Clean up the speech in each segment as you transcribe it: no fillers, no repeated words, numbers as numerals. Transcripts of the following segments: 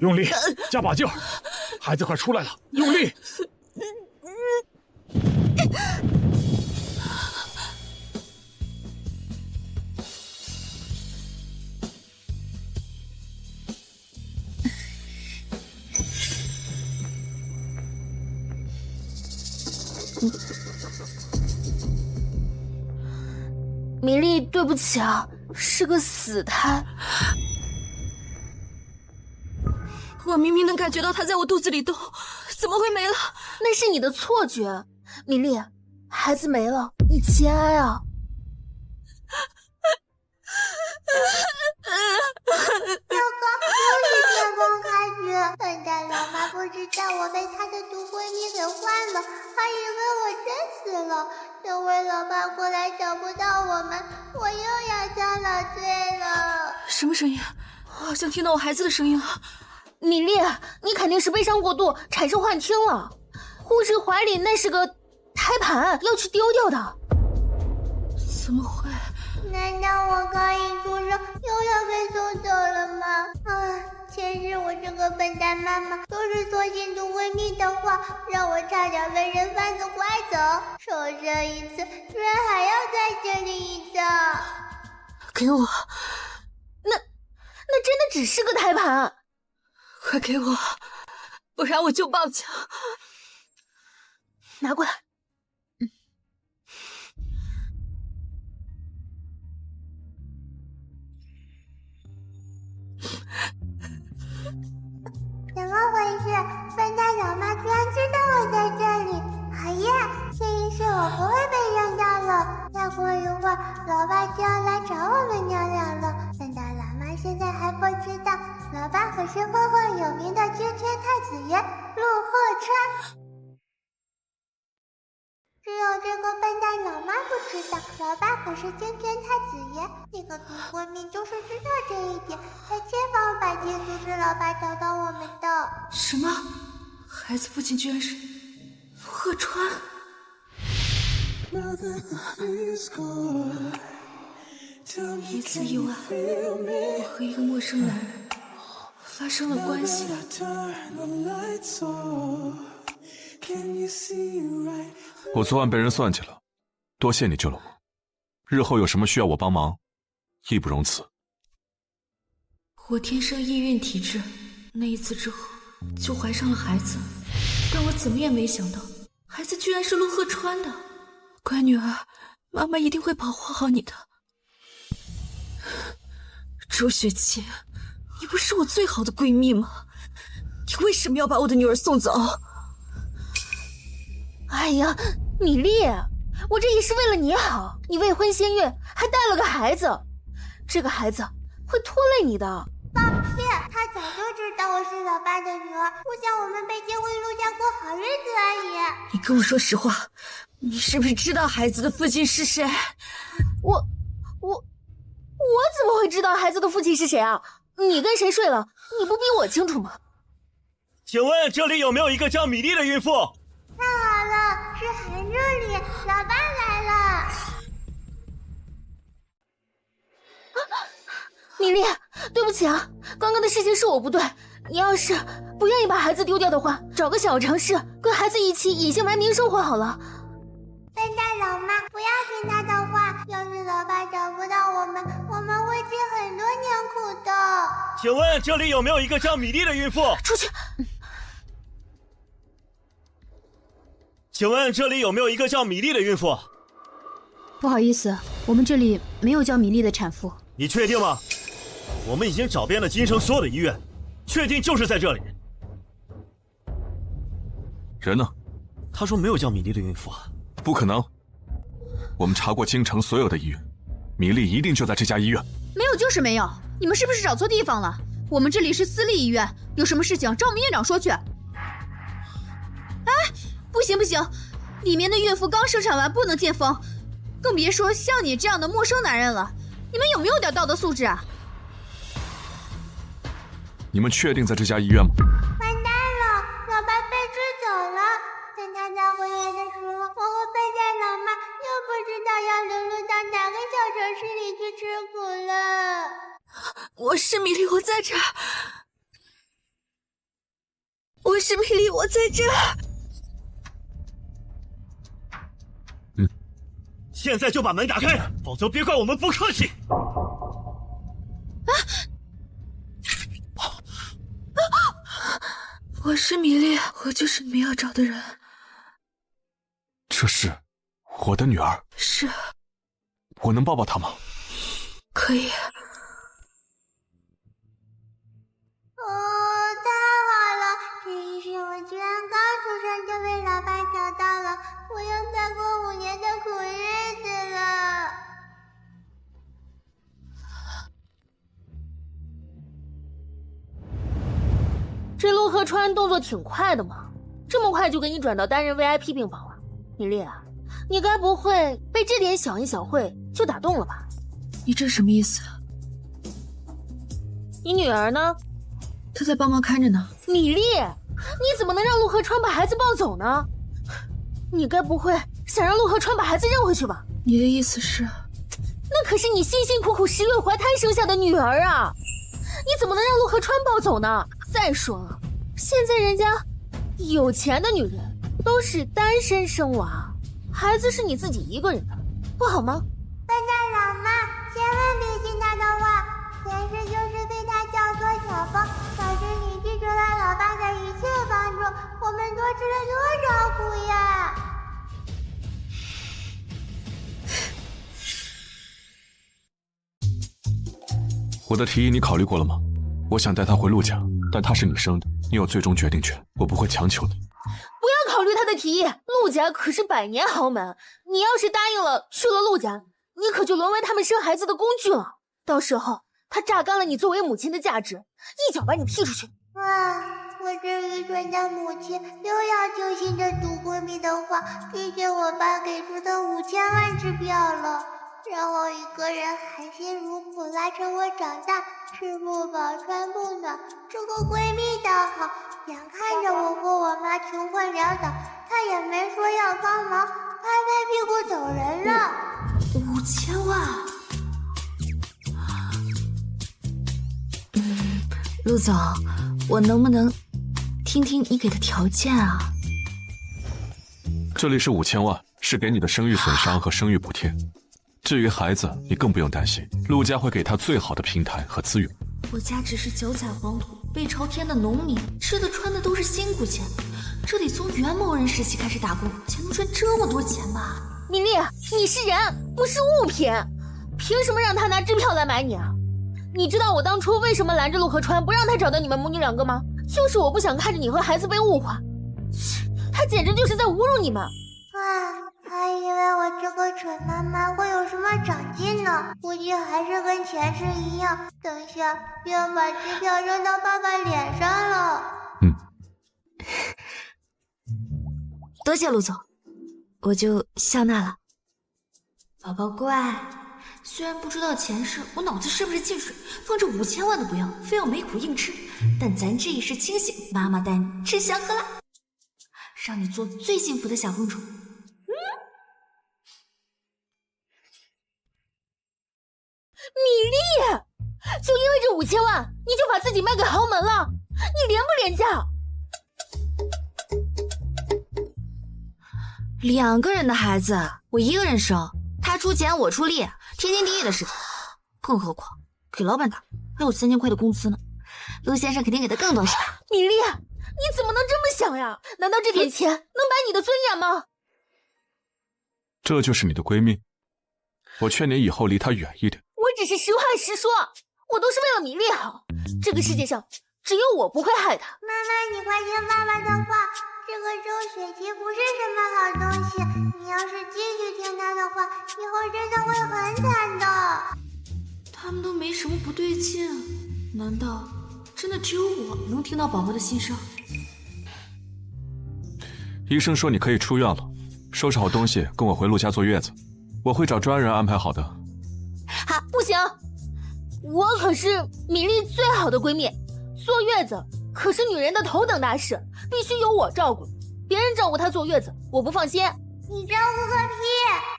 用力，加把劲儿，孩子快出来了，用力！米粒，对不起啊，是个死胎。我明明能感觉到它在我肚子里动，怎么会没了？那是你的错觉，米粒，孩子没了，你节哀啊！糟糕，又是天崩开局！笨蛋老妈不知道我被她的毒闺蜜给换了，还以为我真死了。这回老爸过来找不到我们，我又要遭老罪了。什么声音？我好像听到我孩子的声音了。米粒，你肯定是悲伤过度，产生幻听了。护士怀里那是个胎盘，要去丢掉的。怎么会？难道我刚一出生又要被送走了吗？前世我这个笨蛋妈妈都是错信毒闺蜜的话，让我差点被人贩子拐走。受这一次，居然还要再经历一遭。给我！那真的只是个胎盘。快给我，不然我就报警。拿过来。怎么回事？笨蛋老妈居然知道我在这里！好呀，这一世我不会被扔掉了。再过一会儿，老爸就要来找我们娘俩了。笨蛋老妈现在还不知道，老爸可是赫赫有名的君权太子爷陆鹤川。只有这个笨蛋老妈不知道，老爸可是君权太子爷。那个毒闺蜜就是知道这一点，才千方百计阻止老爸找到我们的。什么？孩子父亲居然是陆鹤川？一次意外，我和一个陌生男人发生了关系。我昨晚被人算计了，多谢你救了我。日后有什么需要我帮忙，义不容辞。我天生易孕体质，那一次之后就怀上了孩子，但我怎么也没想到，孩子居然是陆鹤川的。乖女儿，妈妈一定会保护好你的。朱雪琴，你不是我最好的闺蜜吗？你为什么要把我的女儿送走？哎呀，米粒，我这也是为了你好。你未婚先孕，还带了个孩子，这个孩子会拖累你的。放屁！他早就知道我是老爸的女儿，不想我们被结婚陆家过好日子而已。你跟我说实话，你是不是知道孩子的父亲是谁？我怎么会知道孩子的父亲是谁啊？你跟谁睡了？你不比我清楚吗？请问这里有没有一个叫米粒的孕妇？太好了，是韩助理，老爸来了。米粒，对不起啊，刚刚的事情是我不对。你要是不愿意把孩子丢掉的话，找个小城市跟孩子一起隐姓埋名生活好了。笨蛋老妈，不要听他的话。要是老爸找不到我们会吃很多年苦的。请问这里有没有一个叫米粒的孕妇？出去。请问这里有没有一个叫米粒的孕妇？不好意思，我们这里没有叫米粒的产妇。你确定吗？我们已经找遍了京城所有的医院，确定就是在这里。人呢？他说没有叫米粒的孕妇。不可能，我们查过京城所有的医院，米粒一定就在这家医院。没有就是没有，你们是不是找错地方了？我们这里是私立医院，有什么事情找我们院长说去。哎，不行不行，里面的孕妇刚生产完，不能见风，更别说像你这样的陌生男人了。你们有没有点道德素质啊？你们确定在这家医院吗？完蛋了，老爸被支走了。等他再回来的时候，我和笨蛋老妈又不知道要流落到哪个小城市里去吃苦了。我是米粒，我在这儿。是米粒，我在这儿。现在就把门打开，否则别怪我们不客气。我是米粒，我就是你们要找的人。这是我的女儿。是。我能抱抱她吗？可以。太好了！这一世我居然刚出生就被老爸找到了，我要再过5年的苦日子了。这陆河川动作挺快的嘛，这么快就给你转到单人 VIP 病房了。米粒啊，你该不会被这点小恩小惠就打动了吧？你这什么意思？你女儿呢？她在帮忙看着呢。米粒，你怎么能让陆河川把孩子抱走呢？你该不会想让陆河川把孩子认回去吧？你的意思是？那可是你辛辛苦苦10月怀胎生下的女儿啊！你怎么能让陆河川抱走呢？再说了，现在人家有钱的女人都是单身生娃，孩子是你自己一个人的，不好吗？笨蛋老妈，千万别信他的话，前世就是被他叫做小风，导致你拒绝了老爸的一切帮助，我们多吃了多少苦呀！我的提议你考虑过了吗？我想带她回陆家，但她是你生的，你有最终决定权，我不会强求你。不要考虑他的提议，陆家可是100年豪门，你要是答应了去了陆家，你可就沦为他们生孩子的工具了。到时候他榨干了你作为母亲的价值，一脚把你踢出去。哇，我这愚蠢的母亲又要揪心着读闺蜜的话，拒绝我爸给出的5000万支票了，让我一个人含辛茹苦拉扯我长大，吃不饱穿不暖。这个闺蜜倒好，眼看着我和我妈穷困潦倒，她也没说要帮忙，拍拍屁股走人了。5000万？陆总，我能不能听听你给的条件啊？这里是5000万，是给你的生育损伤和生育补贴。至于孩子，你更不用担心，陆家会给他最好的平台和资源。我家只是脚踩黄土背朝天的农民，吃的穿的都是辛苦钱，这得从袁某人时期开始打工才能赚这么多钱吧？米粒，你是人，不是物品，凭什么让他拿支票来买你啊？你知道我当初为什么拦着陆河川不让他找到你们母女2个吗？就是我不想看着你和孩子被物化。他简直就是在侮辱你们。还以为我这个蠢妈妈会有什么长进呢，估计还是跟前世一样，等下要把支票扔到爸爸脸上了。多谢陆总，我就笑纳了。宝宝乖，虽然不知道前世我脑子是不是进水，放这5000万都不要，非要没苦硬吃，但咱这一世清醒，妈妈带你吃香喝辣，让你做最幸福的小公主。米粒，就因为这5000万，你就把自己卖给豪门了，你廉不廉价？2个人的孩子，我一个人生，他出钱我出力，天经地义的事情。更何况给老板打还有3000块的工资呢，陆先生肯定给的更多是吧？米粒，你怎么能这么想呀？难道这点钱能买你的尊严吗？这就是你的闺蜜？我劝你以后离她远一点。我只是实话实说，我都是为了米粒好。这个世界上只有我不会害她。妈妈，你快听爸爸的话，这个周雪琪不是什么好东西，你要是继续听她的话，以后真的会很惨的。他们都没什么不对劲，难道真的只有我能听到宝宝的心声？医生说你可以出院了，收拾好东西跟我回陆家坐月子，我会找专人安排好的。不行，我可是米粒最好的闺蜜，坐月子可是女人的头等大事，必须由我照顾，别人照顾她坐月子我不放心。你照顾个屁！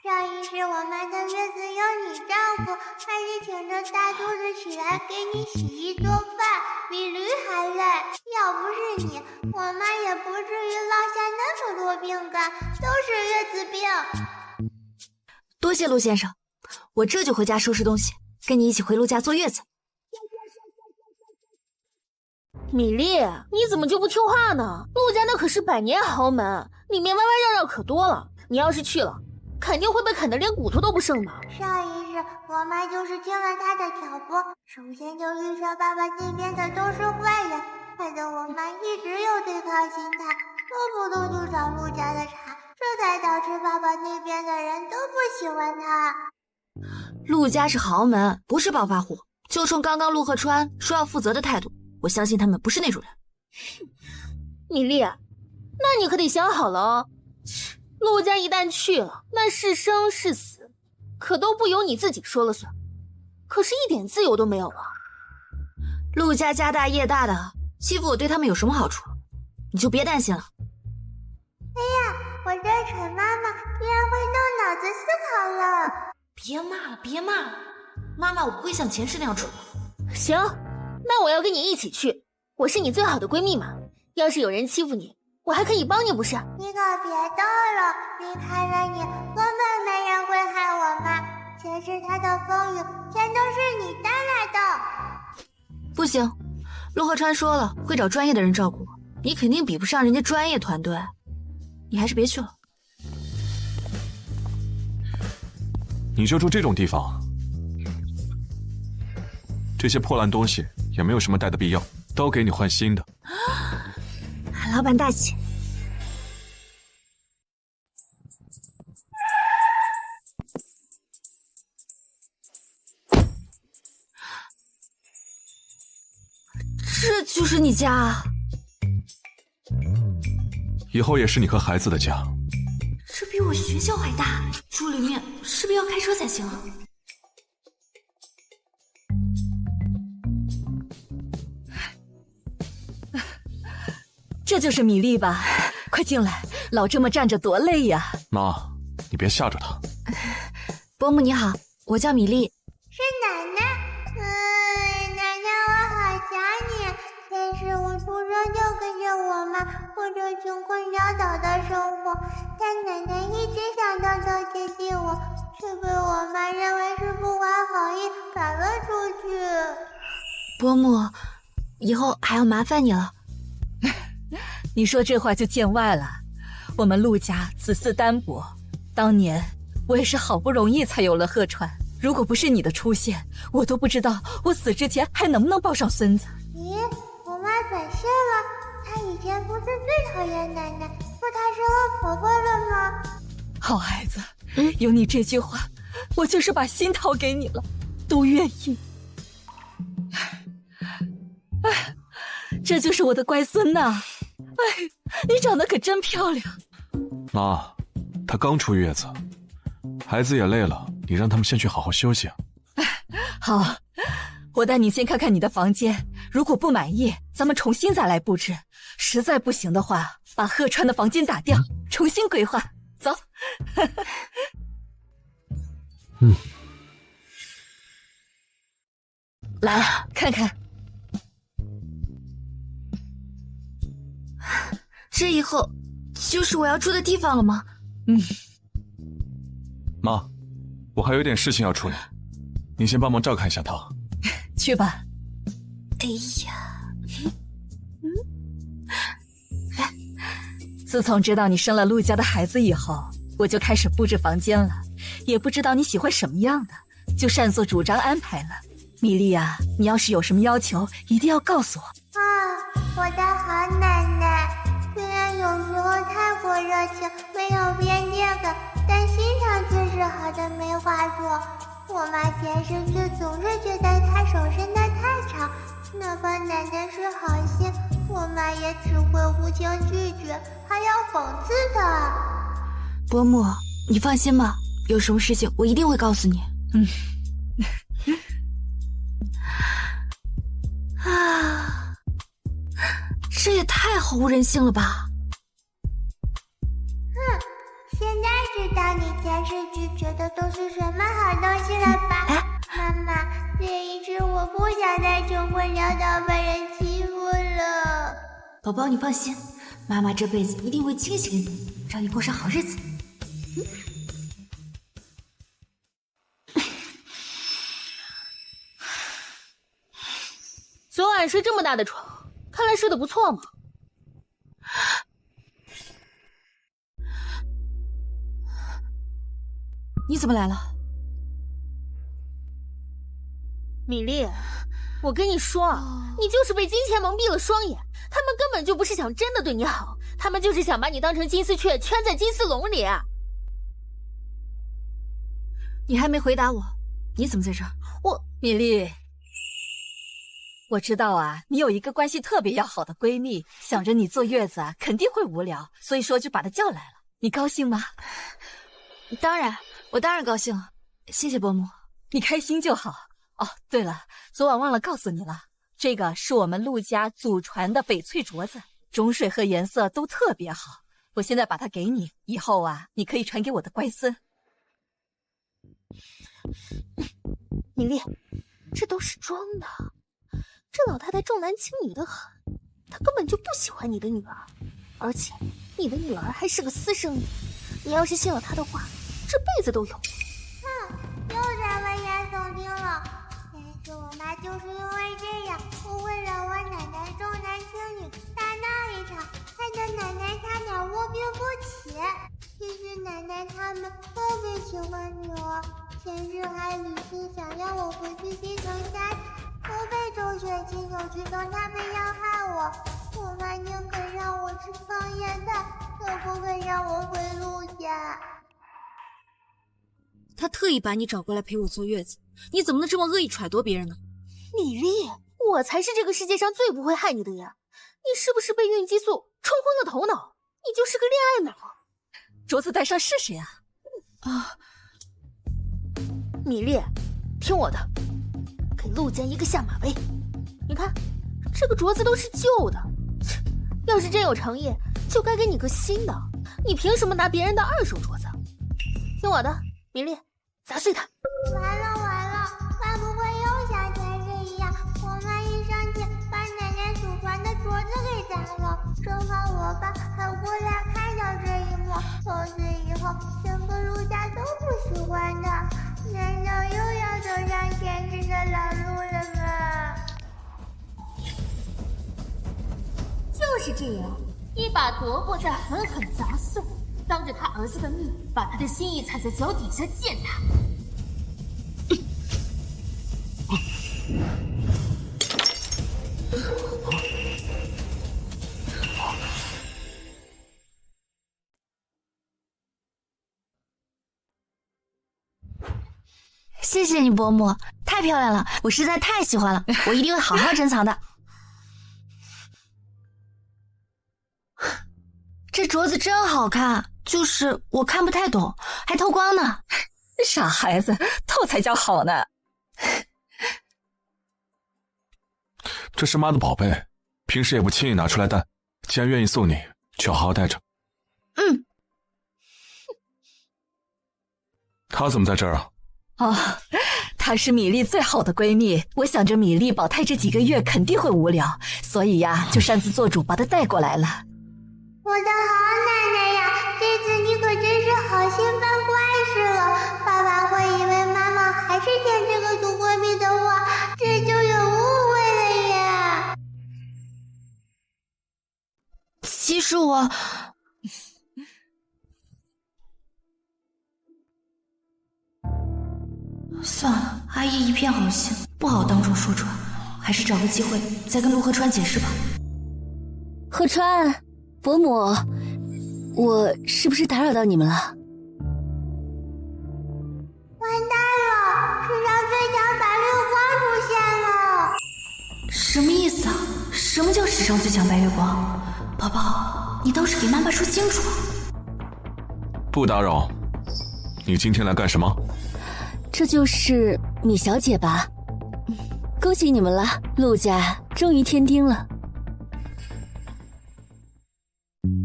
上一世我妈的月子由你照顾，还是挺着大肚子起来给你洗衣做饭，比驴还累。要不是你，我妈也不至于落下那么多病干，都是月子病。多谢陆先生，我这就回家收拾东西，跟你一起回陆家坐月子。米粒，你怎么就不听话呢？陆家那可是百年豪门，里面弯弯绕绕可多了。你要是去了，肯定会被啃得连骨头都不剩的。上一世我妈就是听了他的挑拨，首先就遇上爸爸那边的都是坏人，害得我妈一直有对抗心态，动不动就找陆家的茬，这才导致爸爸那边的人都不喜欢他。陆家是豪门，不是暴发户，就冲刚刚陆鹤川说要负责的态度，我相信他们不是那种人。米粒，那你可得想好了哦。陆家一旦去了，那是生是死，可都不由你自己说了算，可是一点自由都没有了。陆家家大业大的，欺负我对他们有什么好处？你就别担心了。哎呀，我这蠢妈妈居然会动脑子思考了。别骂了，别骂了，妈妈我不会像前世那样蠢的。行，那我要跟你一起去，我是你最好的闺蜜嘛，要是有人欺负你，我还可以帮你不是？你可别逗了，离开了你，根本没人会害我妈。前世她的风雨，全都是你带来的。不行，陆鹤川说了会找专业的人照顾我，你肯定比不上人家专业团队，你还是别去了。你就住这种地方，这些破烂东西也没有什么带的必要，都给你换新的。老板大喜。这就是你家啊？以后也是你和孩子的家。这比我学校还大，住里面是不是要开车才行啊？这就是米粒吧？快进来，老这么站着多累呀！妈，你别吓着他。伯母你好，我叫米粒。是奶奶。奶奶我好想你。但是我出生就跟着我妈过着穷困潦倒的生活，但奶奶一直想偷偷接近我，却被我妈认为是不怀好意赶了出去。伯母，以后还要麻烦你了。你说这话就见外了。我们陆家子嗣单薄，当年我也是好不容易才有了鹤川，如果不是你的出现，我都不知道我死之前还能不能抱上孙子。咦，我妈转世了？她以前不是最讨厌奶奶，说她是恶婆婆了吗？好孩子，有你这句话，我就是把心掏给你了，都愿意。哎，这就是我的乖孙呐！哎，你长得可真漂亮。妈，她刚出月子，孩子也累了，你让他们先去好好休息。好，我带你先看看你的房间，如果不满意，咱们重新再来布置。实在不行的话，把鹤川的房间打掉，重新规划。走。来看看。这以后就是我要住的地方了吗？妈，我还有点事情要处理，你先帮忙照看一下他。去吧。哎呀，自从知道你生了陆家的孩子以后，我就开始布置房间了，也不知道你喜欢什么样的，就擅作主张安排了。米粒啊，你要是有什么要求，一定要告诉我。我的好奶奶，虽然有时候太过热情，没有边界感，但心肠却是好的没话说。我妈前世却总是觉得她手伸得太长，哪怕奶奶是好心，我妈也只会无情拒绝，还要讽刺她。伯母，你放心吧，有什么事情我一定会告诉你。这也太毫无人性了吧！现在知道你前世拒绝的都是什么好东西了吧？妈妈，这一世我不想再穷困潦倒被人欺宝宝你放心，妈妈这辈子一定会惊喜给你，让你过上好日子。昨晚睡这么大的床，看来睡得不错嘛。你怎么来了？米粒，我跟你说，你就是被金钱蒙蔽了双眼，他们根本就不是想真的对你好，他们就是想把你当成金丝雀圈在金丝笼里。你还没回答我，你怎么在这儿？米粒，我知道啊，你有一个关系特别要好的闺蜜，想着你坐月子啊肯定会无聊，所以说就把她叫来了。你高兴吗？当然，我当然高兴了，谢谢伯母。你开心就好。哦，对了，昨晚忘了告诉你了，这个是我们陆家祖传的翡翠镯子，种水和颜色都特别好。我现在把它给你，以后啊，你可以传给我的乖孙。米粒，这都是装的，这老太太重男轻女的很，她根本就不喜欢你的女儿，而且你的女儿还是个私生女，你要是信了她的话，这辈子都有。又在危言耸听了。但是我妈就是因为这样，误会了我奶奶重男轻女，打那一场，害得奶奶差点卧病不起。其实奶奶他们特别喜欢女儿，前日还理性想要我回去继承家产，都被周雪亲手知道他们要害我。我妈宁可让我吃放烟袋，也不肯让我回陆家。他特意把你找过来陪我坐月子，你怎么能这么恶意揣度别人呢？米粒，我才是这个世界上最不会害你的人，你是不是被孕激素冲昏了头脑？你就是个恋爱脑。镯子戴上试试呀。米粒，听我的，给陆家一个下马威。你看，这个镯子都是旧的，要是真有诚意，就该给你个新的。你凭什么拿别人的二手镯子？听我的，米粒，砸碎它！完了，该不会又像前世一样，我妈一生气把奶奶祖传的镯子给砸了？正好我爸还过来看到这一幕，从此以后整个陆家都不喜欢他。难道又要走上前世的老路了吗？就是这样，一把萝卜再狠狠砸碎，当着他儿子的面，把他的心意踩在脚底下践踏。谢谢你伯母，太漂亮了，我实在太喜欢了，我一定会好好珍藏的。这镯子真好看，就是我看不太懂，还透光呢。傻孩子，透才叫好呢。这是妈的宝贝，平时也不轻易拿出来戴，既然愿意送你，就好好带着。她怎么在这儿啊？她是米粒最好的闺蜜，我想着米粒保胎这几个月肯定会无聊，所以呀，就擅自做主把她带过来了。我的好奶奶呀，这次你可真是好心办坏事了。爸爸会以为妈妈还是听这个祖闺蜜的话，这就有误会了呀。其实我……算了，阿姨一片好心，不好当众说出来，还是找个机会再跟陆河川解释吧。河川，伯母，我是不是打扰到你们了？完蛋了，史上最强白月光出现了！什么意思啊？什么叫史上最强白月光？宝宝，你倒是给妈妈说清楚啊！不打扰，你今天来干什么？这就是米小姐吧？恭喜你们了，陆家终于添丁了。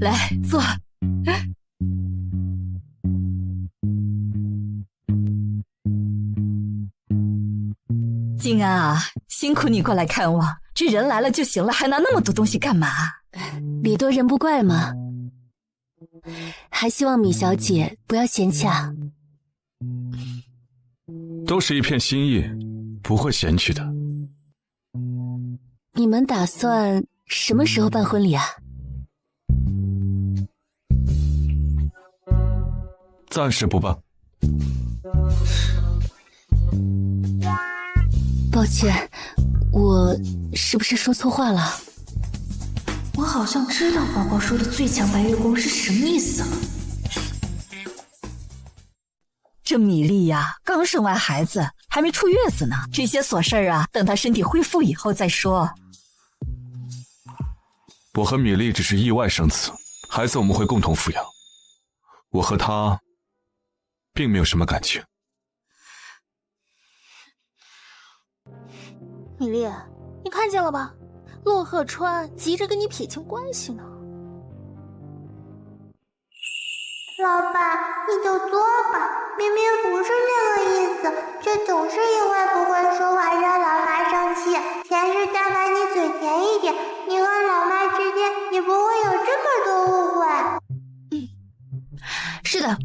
来坐。静安啊，辛苦你过来看望，这人来了就行了，还拿那么多东西干嘛？礼多人不怪嘛。还希望米小姐不要嫌弃啊。都是一片心意，不会嫌弃的。你们打算什么时候办婚礼啊？暂时不办。抱歉，我是不是说错话了？我好像知道宝宝说的最强白月光是什么意思了。这米粒呀，刚生完孩子，还没出月子呢，这些琐事啊，等她身体恢复以后再说。我和米粒只是意外生子，孩子我们会共同抚养。我和她并没有什么感情。米粒，你看见了吧？洛鹤川急着跟你撇清关系呢。老爸，你就作吧，明明不是那个意思，却总是因为不会说话让老妈生气。前世但凡你嘴甜一点，你和老妈之间也不会有这么多误会。是的，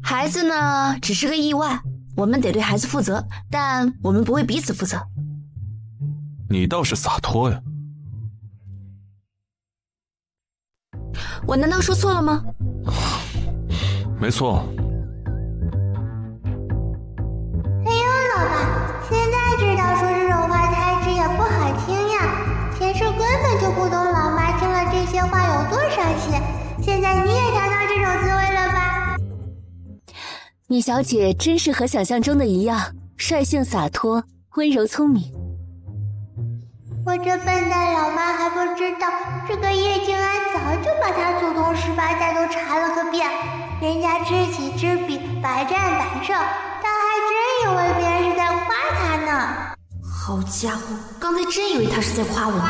孩子呢只是个意外，我们得对孩子负责，但我们不为彼此负责。你倒是洒脱呀。我难道说错了吗？没错。哎呦，老爸，现在知道说这种话太直也不好听呀。前世根本就不懂老妈听了这些话有多伤心，现在你也尝到这种滋味了吧？米小姐真是和想象中的一样，率性洒脱，温柔聪明。我这笨蛋老妈还不知道，这个叶静安早就把她祖宗18代都查了个遍，人家知己知彼，百战百胜，她还真以为别人是在夸她呢。好家伙，刚才真以为他是在夸我呢。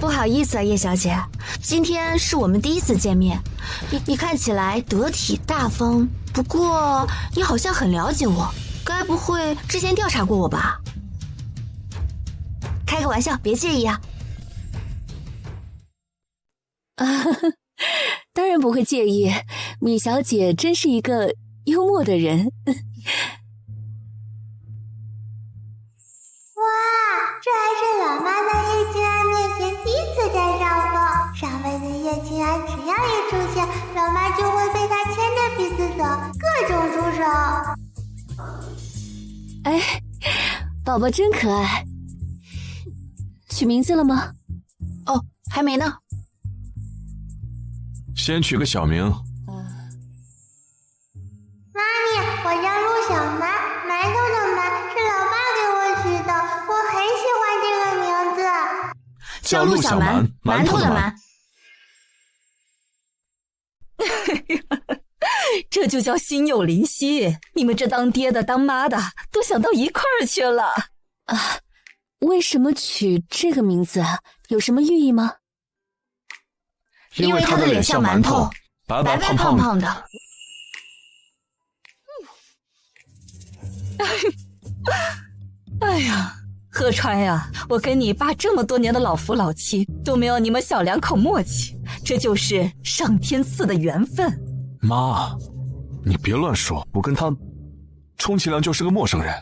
不好意思啊，叶小姐，今天是我们第一次见面，你看起来得体大方，不过你好像很了解我，该不会之前调查过我吧？开个玩笑，别介意啊。当然不会介意，米小姐真是一个幽默的人。哇，这还是老妈在叶静安面前第一次占上风。上辈子叶静安只要一出现，老妈就会被她牵着鼻子走，各种出手。哎，宝宝真可爱。取名字了吗？哦，还没呢。先取个小名。妈咪，我叫陆小蛮，馒头的馒是老爸给我取的，我很喜欢这个名字。叫陆小蛮，馒头的馒。这就叫心有灵犀，你们这当爹的当妈的都想到一块儿去了啊！为什么取这个名字啊？有什么寓意吗？因为他的脸像馒头，白白胖胖的。哎呀，鹤川呀，我跟你爸这么多年的老夫老妻，都没有你们小两口默契，这就是上天赐的缘分。妈，你别乱说，我跟他充其量就是个陌生人。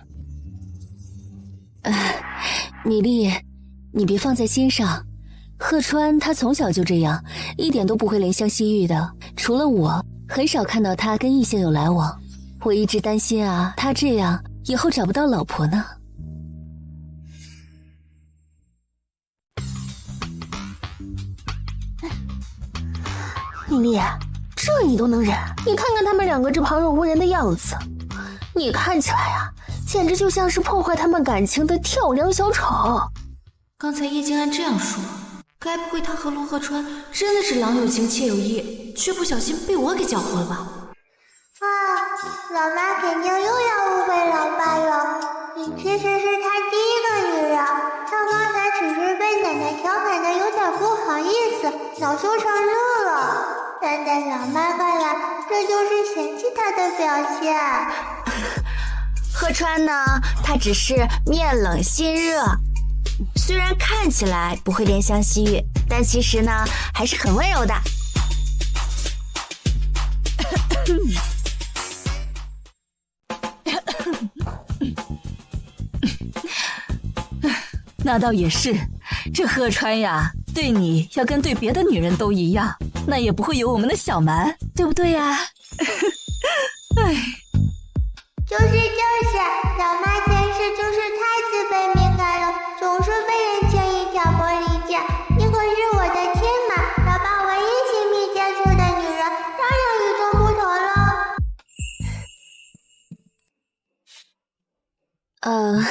米粒，你别放在心上。鹤川他从小就这样，一点都不会怜香惜玉的。除了我，很少看到他跟异性有来往。我一直担心啊，他这样以后找不到老婆呢。米粒，这你都能忍？你看看他们两个这旁若无人的样子，你看起来啊，简直就像是破坏他们感情的跳梁小丑。刚才叶静安这样说，该不会他和陆鹤川真的是郎有情妾有意，却不小心被我给搅和了吧？啊，老妈肯定又要误会老爸了。你其实是他第一个女人，他刚才只是被奶奶调侃的有点不好意思，恼羞成怒了。但在老妈看来，这就是嫌弃他的表现。鹤川呢，他只是面冷心热。虽然看起来不会怜香惜玉，但其实呢，还是很温柔的。那倒也是，这贺川呀，对你要跟对别的女人都一样，那也不会有我们的小蛮，对不对呀？哎，就是，老妈前世就是太自卑敏感了，总是被人轻易挑拨离间。你可是我的亲妈，老爸唯一亲密接触的女人，当然与众不同了。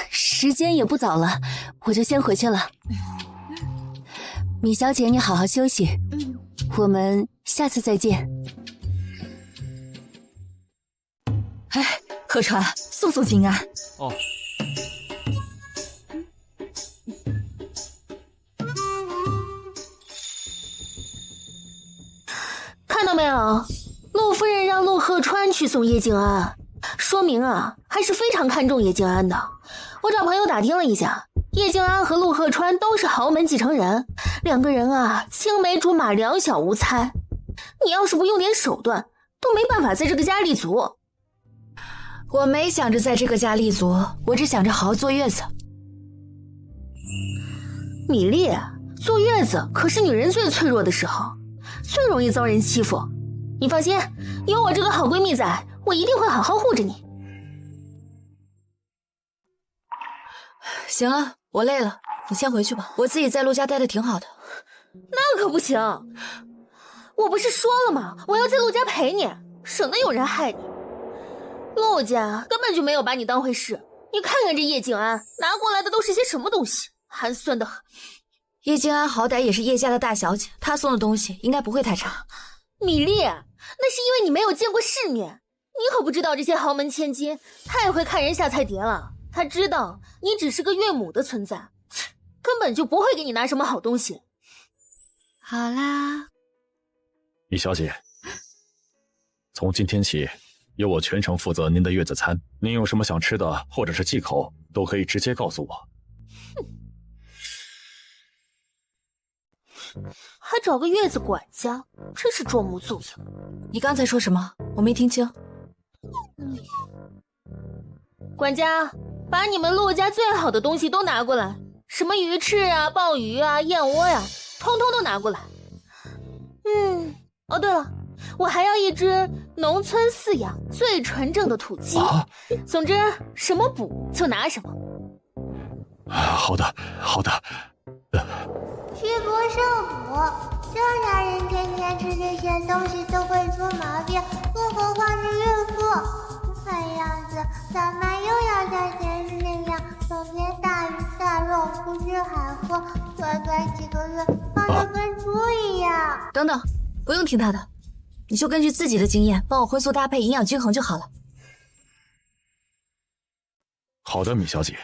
时间也不早了，我就先回去了。米小姐，你好好休息，我们下次再见。哎，贺川，送送金安。哦。看到没有，陆夫人让陆鹤川去送叶静安，说明啊，还是非常看重叶静安的。我找朋友打听了一下，叶静安和陆鹤川都是豪门继承人，两个人啊，青梅竹马，两小无猜。你要是不用点手段，都没办法在这个家立足。我没想着在这个家立足，我只想着好好坐月子。米粒，坐月子可是女人最脆弱的时候，最容易遭人欺负。你放心，有我这个好闺蜜在，我一定会好好护着你。行了，我累了，你先回去吧，我自己在陆家待的挺好的。那可不行，我不是说了吗？我要在陆家陪你，省得有人害你。陆家根本就没有把你当回事。你看看这叶静安拿过来的都是些什么东西，寒酸的很。叶静安好歹也是叶家的大小姐，她送的东西应该不会太差。米粒，那是因为你没有见过世面，你可不知道这些豪门千金太会看人下菜碟了。他知道你只是个岳母的存在，根本就不会给你拿什么好东西。好啦，米小姐，从今天起，由我全程负责您的月子餐。您有什么想吃的，或者是忌口，都可以直接告诉我。还找个月子管家，真是装模作样。你刚才说什么？我没听清。管家，把你们陆家最好的东西都拿过来，什么鱼翅啊、鲍鱼啊、燕窝呀，通通都拿过来。哦对了，我还要一只农村饲养最纯正的土鸡。总之，什么补就拿什么。好的，好的。虚不受补，正常人天天吃这些东西都会出毛病，更何况是孕妇。看样子，老妈又要像前世那样，整天大鱼大肉，胡吃海喝，短短几个月胖得跟猪一样。等等，不用听她的，你就根据自己的经验帮我荤素搭配，营养均衡就好了。好的，米小姐，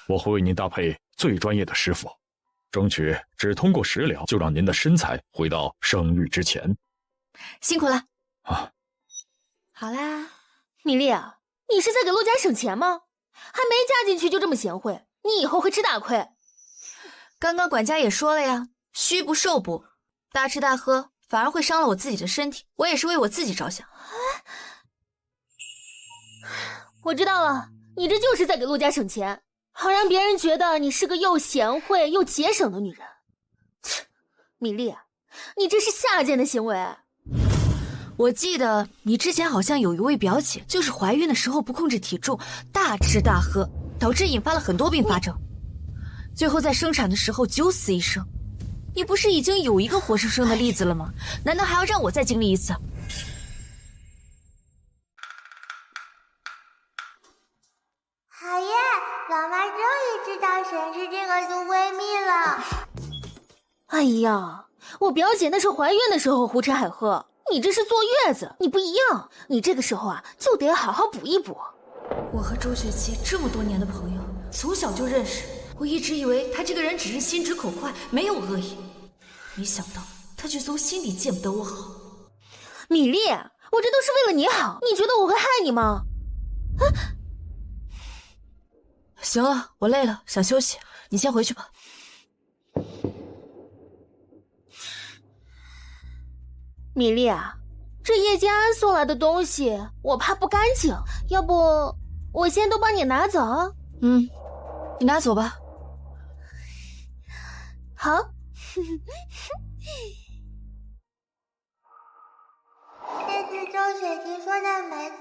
我会为您搭配最专业的师傅，争取只通过食疗就让您的身材回到生育之前。辛苦了。好啦，米粒啊，你是在给陆家省钱吗？还没嫁进去就这么贤惠，你以后会吃大亏。刚刚管家也说了呀，虚不受补，大吃大喝反而会伤了我自己的身体，我也是为我自己着想。我知道了，你这就是在给陆家省钱，好让别人觉得你是个又贤惠又节省的女人。切，米粒，你这是下贱的行为。我记得你之前好像有一位表姐，就是怀孕的时候不控制体重，大吃大喝，导致引发了很多并发症，最后在生产的时候九死一生。你不是已经有一个活生生的例子了吗？难道还要让我再经历一次？好耶，老妈终于知道沈氏这个猪闺蜜了。哎呀，我表姐那是怀孕的时候胡吃海喝，你这是坐月子，你不一样，你这个时候啊就得好好补一补。我和周雪琪这么多年的朋友，从小就认识，我一直以为她这个人只是心直口快，没有恶意，没想到她却从心底见不得我好。米粒，我这都是为了你好，你觉得我会害你吗？行了，我累了，想休息，你先回去吧。米粒啊，这叶静安送来的东西我怕不干净，要不我先都帮你拿走？你拿走吧。好。这次周雪琪说的没错，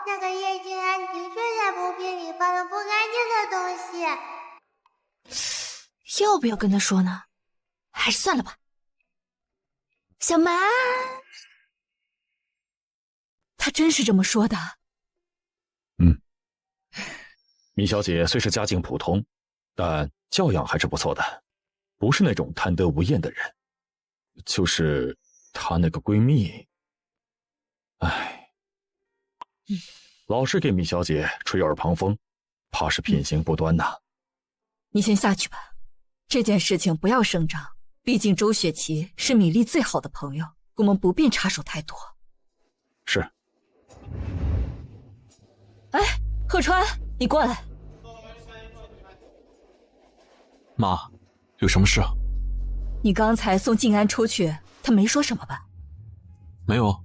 那个叶静安的确在补品里放了不干净的东西。要不要跟他说呢？还是算了吧。小蛮，他真是这么说的。米小姐虽是家境普通，但教养还是不错的，不是那种贪得无厌的人。就是她那个闺蜜，老是给米小姐吹耳旁风，怕是品行不端呐。你先下去吧，这件事情不要声张，毕竟周雪琪是米粒最好的朋友，我们不便插手太多。是。哎，贺川，你过来。妈，有什么事啊？你刚才送静安出去，他没说什么吧？没有。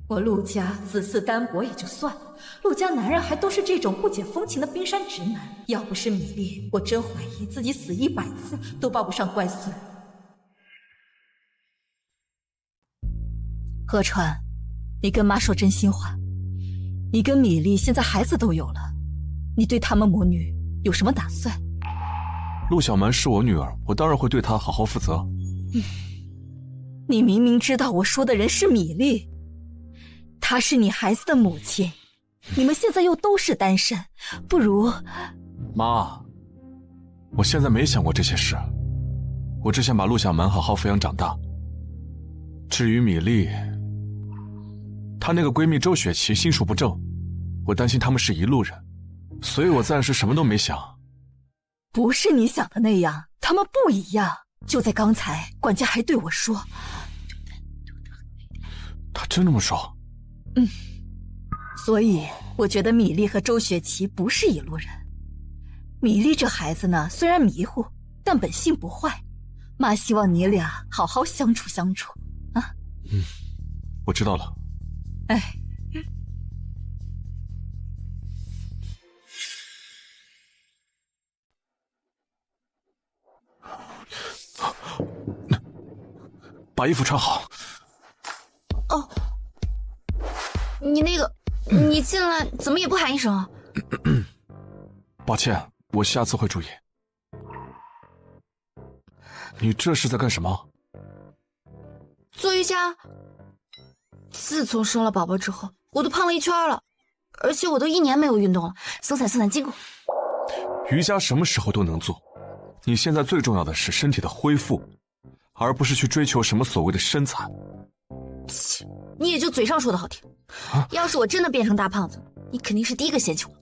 我陆家子嗣单薄也就算了，陆家男人还都是这种不解风情的冰山直男。要不是米粒，我真怀疑自己死100次都抱不上乖孙。贺川，你跟妈说真心话，你跟米粒现在孩子都有了，你对他们母女有什么打算？陆小蛮是我女儿，我当然会对她好好负责。你明明知道我说的人是米粒，她是你孩子的母亲，你们现在又都是单身，不如……妈，我现在没想过这些事，我只想把陆小蛮好好抚养长大。至于米粒，她那个闺蜜周雪琪心术不正，我担心他们是一路人，所以我暂时什么都没想。不是你想的那样，他们不一样。就在刚才，管家还对我说，他真这么说？所以我觉得米粒和周雪琪不是一路人。米粒这孩子呢，虽然迷糊，但本性不坏。妈希望你俩好好相处相处啊。我知道了。哎。把衣服穿好。哦，你进来怎么也不喊一声啊？抱歉，我下次会注意。你这是在干什么？做瑜伽。自从生了宝宝之后，我都胖了1圈了，而且我都1年没有运动了，松散筋骨。瑜伽什么时候都能做，你现在最重要的是身体的恢复，而不是去追求什么所谓的身材。切，你也就嘴上说的好听，要是我真的变成大胖子，你肯定是第一个嫌弃我。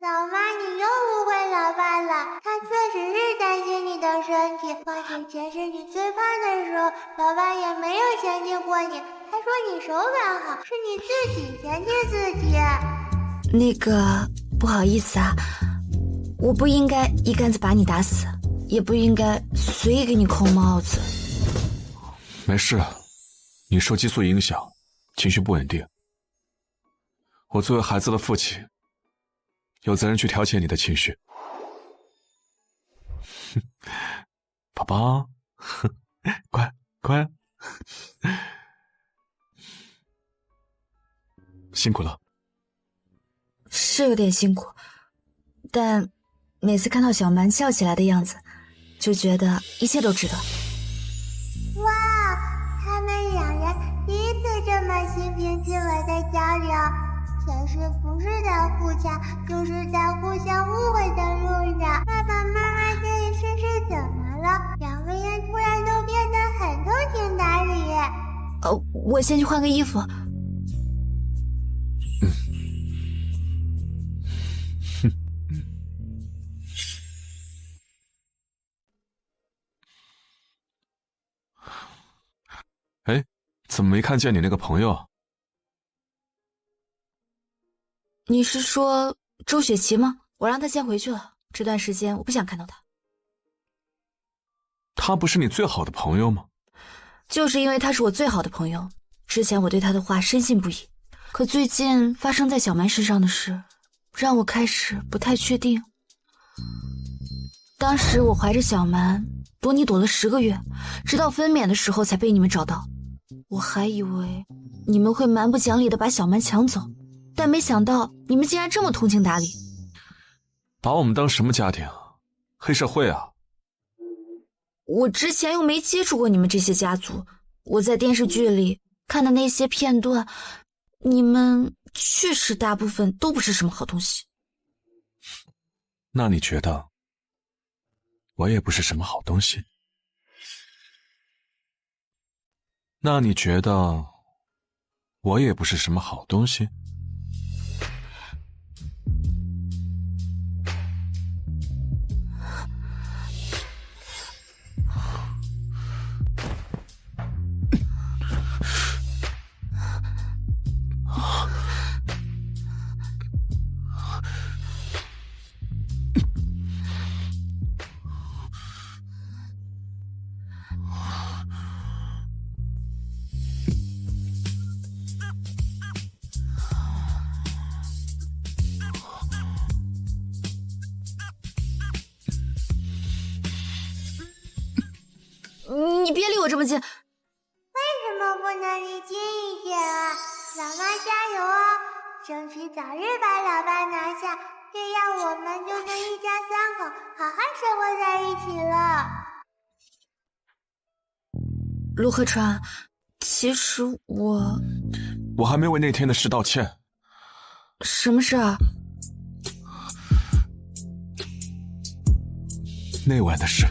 老妈，你又误会老爸了，他确实是担心你的身体。况且前世你最胖的时候，老爸也没有嫌弃过你，他说你手感好，是你自己嫌弃自己。那个，不好意思啊，我不应该一竿子把你打死，也不应该随意给你扣帽子。没事，你受激素影响，情绪不稳定。我作为孩子的父亲，有责任去调节你的情绪。宝宝，乖乖，辛苦了。是有点辛苦，但每次看到小蛮笑起来的样子，就觉得一切都值得。哇，他们两人第一次这么心平气和的交流，前世不是在互掐，就是在互相误会的路上。爸爸妈妈这一世是怎么了？两个人突然都变得很通情达理。我先去换个衣服。哎，怎么没看见你那个朋友？你是说周雪琪吗？我让她先回去了，这段时间我不想看到她。她不是你最好的朋友吗？就是因为她是我最好的朋友，之前我对她的话深信不疑，可最近发生在小蛮身上的事，让我开始不太确定。当时我怀着小蛮，躲你躲了10个月，直到分娩的时候才被你们找到。我还以为你们会蛮不讲理的把小蛮抢走，但没想到你们竟然这么通情达理。把我们当什么家庭？黑社会啊？我之前又没接触过你们这些家族，我在电视剧里看的那些片段，你们确实大部分都不是什么好东西。那你觉得我也不是什么好东西？那你觉得我也不是什么好东西？你别离我这么近。为什么不能离近一点啊？老妈加油啊！争取早日把老爸拿下，这样我们就能一家3口好好生活在一起了。陆鹤川，其实我还没为那天的事道歉。什么事啊？那晚的事。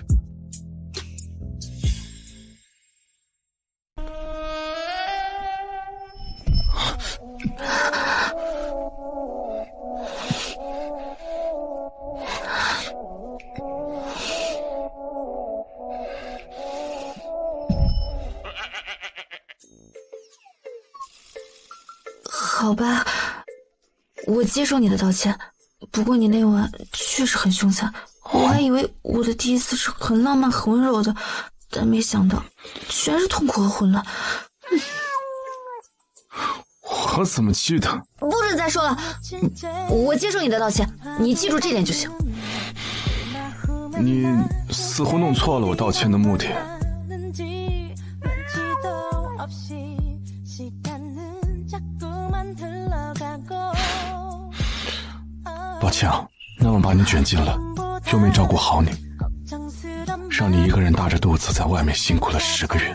好吧，我接受你的道歉。不过你那晚确实很凶残，我还以为我的第一次是很浪漫很温柔的，但没想到全是痛苦和混乱。我怎么记得？不准再说了，我接受你的道歉，你记住这点就行。你似乎弄错了我道歉的目的。抱歉啊，那晚把你卷进了，又没照顾好你，让你一个人大着肚子在外面辛苦了10个月。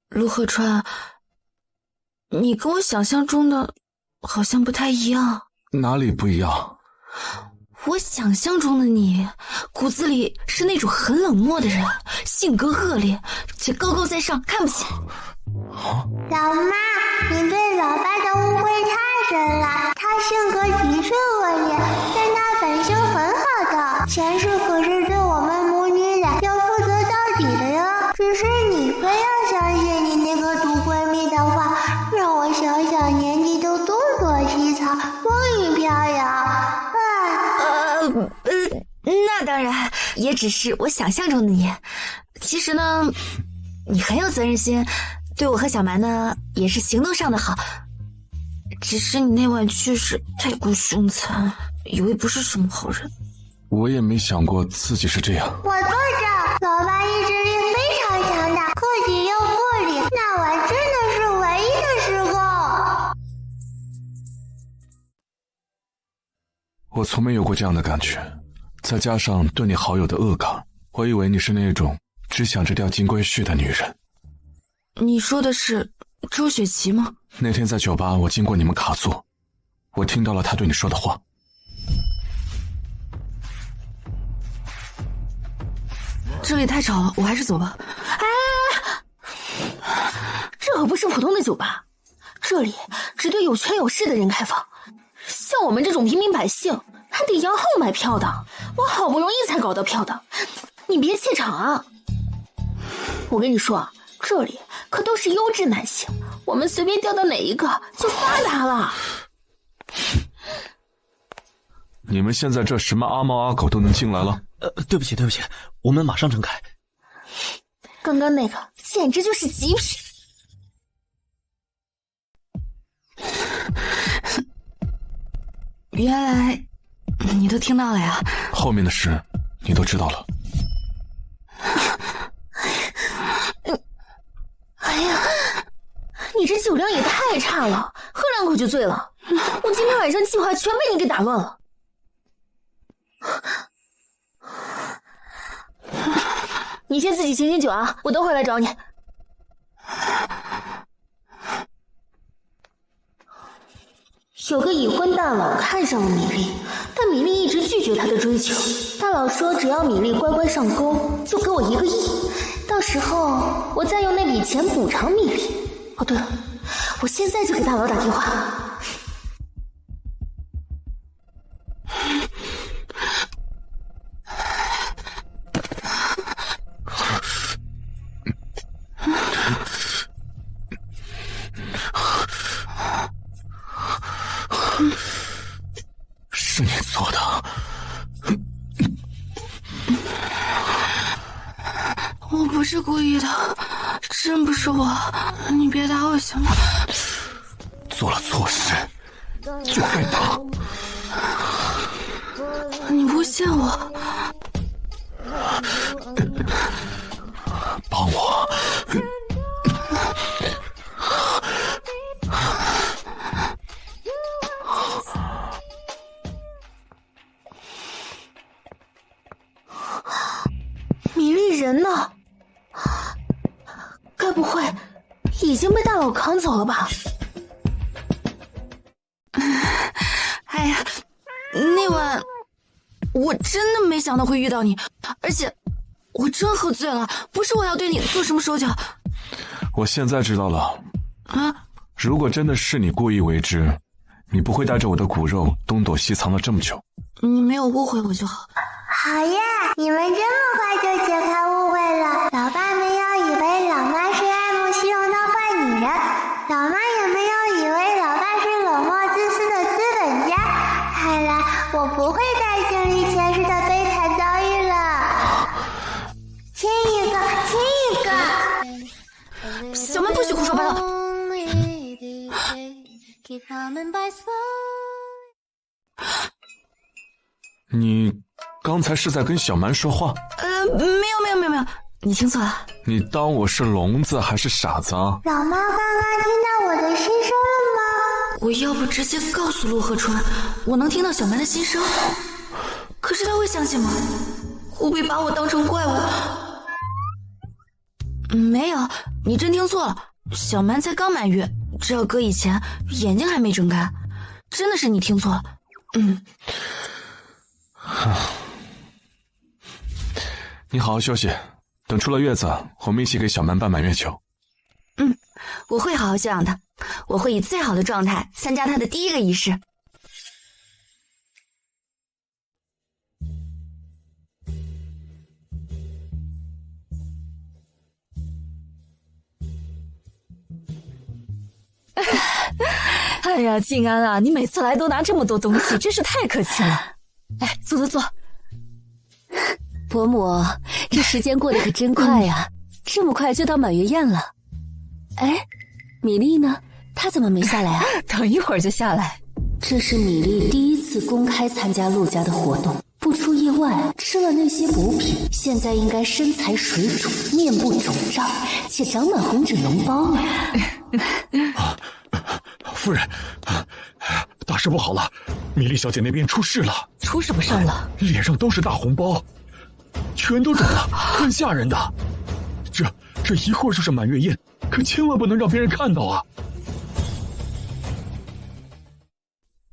陆鹤川，你跟我想象中的好像不太一样。哪里不一样？我想象中的你，骨子里是那种很冷漠的人，性格恶劣，且高高在上，看不起。老妈，你对老爸的误会太深了。他性格的确恶劣，但他本性很好的。前世可是对我们母女俩要负责到底的呀。只是你非要相信你那个毒闺蜜的话，让我想想年纪都东躲西藏，风雨飘摇。那当然，也只是我想象中的你。其实呢，你很有责任心，对我和小蛮呢，也是行动上的好。只是你那晚确实太过凶残，以为不是什么好人。我也没想过自己是这样。我作证，老爸意志力非常强大，克己又复礼，那晚真的是唯一的时刻。我从没有过这样的感觉，再加上对你好友的恶感，我以为你是那种只想着钓金龟婿的女人。你说的是周雪琪吗？那天在酒吧，我经过你们卡座，我听到了她对你说的话。这里太吵了，我还是走吧。这可不是普通的酒吧，这里只对有权有势的人开放，像我们这种平民百姓还得摇号买票的，我好不容易才搞到票的，你别怯场啊！我跟你说，这里可都是优质男性，我们随便钓到哪一个就发达了。你们现在这什么阿猫阿狗都能进来了？对不起，我们马上整开。刚刚那个简直就是极品。原来你都听到了呀？后面的事你都知道了。哎呀，你这酒量也太差了，喝2口就醉了。我今天晚上计划全被你给打乱了。你先自己醒醒酒啊，我等会儿来找你。有个已婚大佬看上了米粒，但米粒一直拒绝他的追求。大佬说只要米粒乖乖上钩，就给我1个亿，到时候我再用那笔钱补偿米粒。哦对了，我现在就给大佬打电话。是你做的。我不是故意的，真不是我，你别打我行吗？做了错事就该打。你诬陷我，帮我。米粒人呢？该不会已经被大佬扛走了吧？哎呀，那晚我真的没想到会遇到你，而且我真喝醉了，不是我要对你做什么手脚。我现在知道了。啊？如果真的是你故意为之，你不会带着我的骨肉东躲西藏了这么久。你没有误会我就好。好呀，你们这么快就解开误会了。老爸没有以为老妈是爱慕虚荣的坏女人，老妈也没有以为老爸是冷漠自私的资本家。看来我不会再经历前世的悲惨遭遇了。亲一个，亲一个。小曼不许胡说八道。你刚才是在跟小蛮说话？没有，你听错了。你当我是聋子还是傻子啊？老妈刚刚听到我的心声了吗？我要不直接告诉陆鹤川，我能听到小蛮的心声，可是他会相信吗？会不会把我当成怪物？没有，你真听错了，小蛮才刚满月，这要搁以前眼睛还没睁开，真的是你听错了。你好好休息，等出了月子，我们一起给小蛮办满月酒。我会好好休养他，我会以最好的状态参加他的第1个仪式。哎呀，静安啊，你每次来都拿这么多东西，真是太客气了。哎，坐。伯母，这时间过得可真快呀，这么快就到满月宴了。哎，米粒呢？她怎么没下来啊？等一会儿就下来。这是米粒第1次公开参加陆家的活动，不出意外吃了那些补品，现在应该身材水肿，面部肿胀，且长满红疹脓包呢。夫人，大事不好了，米粒小姐那边出事了。出什么事了？脸上都是大红包，全都肿了，很吓人的。这一会儿就是满月宴，可千万不能让别人看到啊！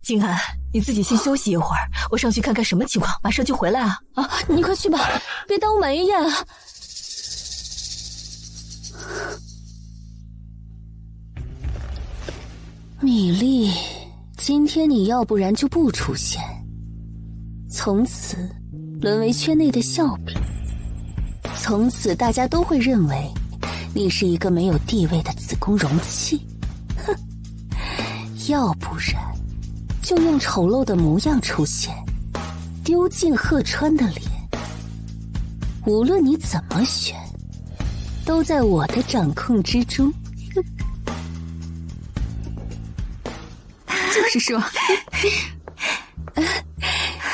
静安，你自己先休息一会儿，我上去看看什么情况，马上就回来啊！啊，你快去吧，别耽误满月宴啊！米粒，今天你要不然就不出现，从此沦为圈内的笑柄。从此大家都会认为你是一个没有地位的子宫容器。哼，要不然就用丑陋的模样出现，丢尽鹤川的脸。无论你怎么选，都在我的掌控之中。就是说，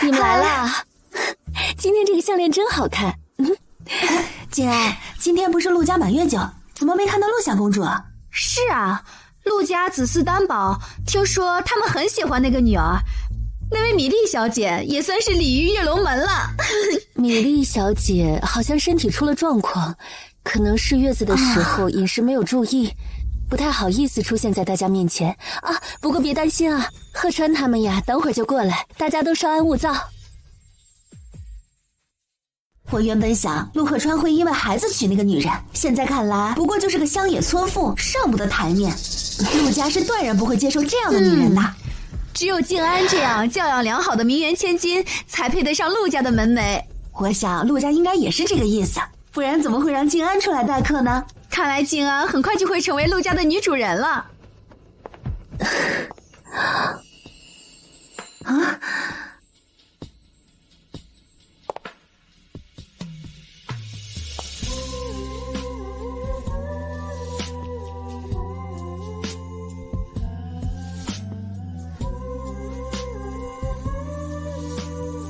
你们来了。今天这个项链真好看。静安，今天不是陆家满月酒，怎么没看到陆小公主啊？是啊，陆家子嗣担保，听说他们很喜欢那个女儿。那位米莉小姐也算是鲤鱼跃龙门了。米莉小姐好像身体出了状况，可能是月子的时候饮食没有注意，不太好意思出现在大家面前啊。不过别担心啊，鹤川他们呀，等会儿就过来，大家都稍安勿躁。我原本想陆鹤川会因为孩子娶那个女人，现在看来不过就是个乡野村妇，上不得台面。陆家是断然不会接受这样的女人的。只有静安这样教养良好的名媛千金，才配得上陆家的门楣。我想陆家应该也是这个意思，不然怎么会让静安出来待客呢？看来静安很快就会成为陆家的女主人了。啊！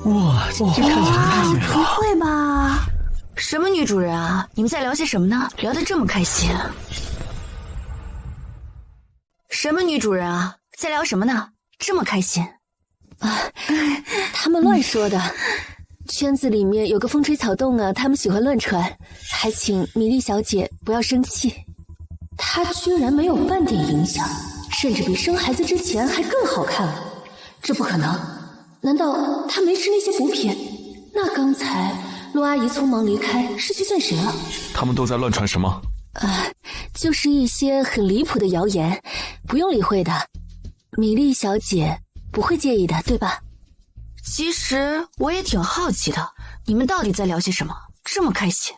哇，这看起来太美了！不会吧？什么女主人啊？你们在聊些什么呢？聊得这么开心？什么女主人啊？在聊什么呢？这么开心？他们乱说的。圈子里面有个风吹草动啊，他们喜欢乱传，还请米莉小姐不要生气。她居然没有半点影响，甚至比生孩子之前还更好看了，这不可能。难道她没吃那些补品？那刚才陆阿姨匆忙离开，是去见谁了？他们都在乱传什么？就是一些很离谱的谣言，不用理会的。米莉小姐不会介意的，对吧？其实我也挺好奇的，你们到底在聊些什么？这么开心，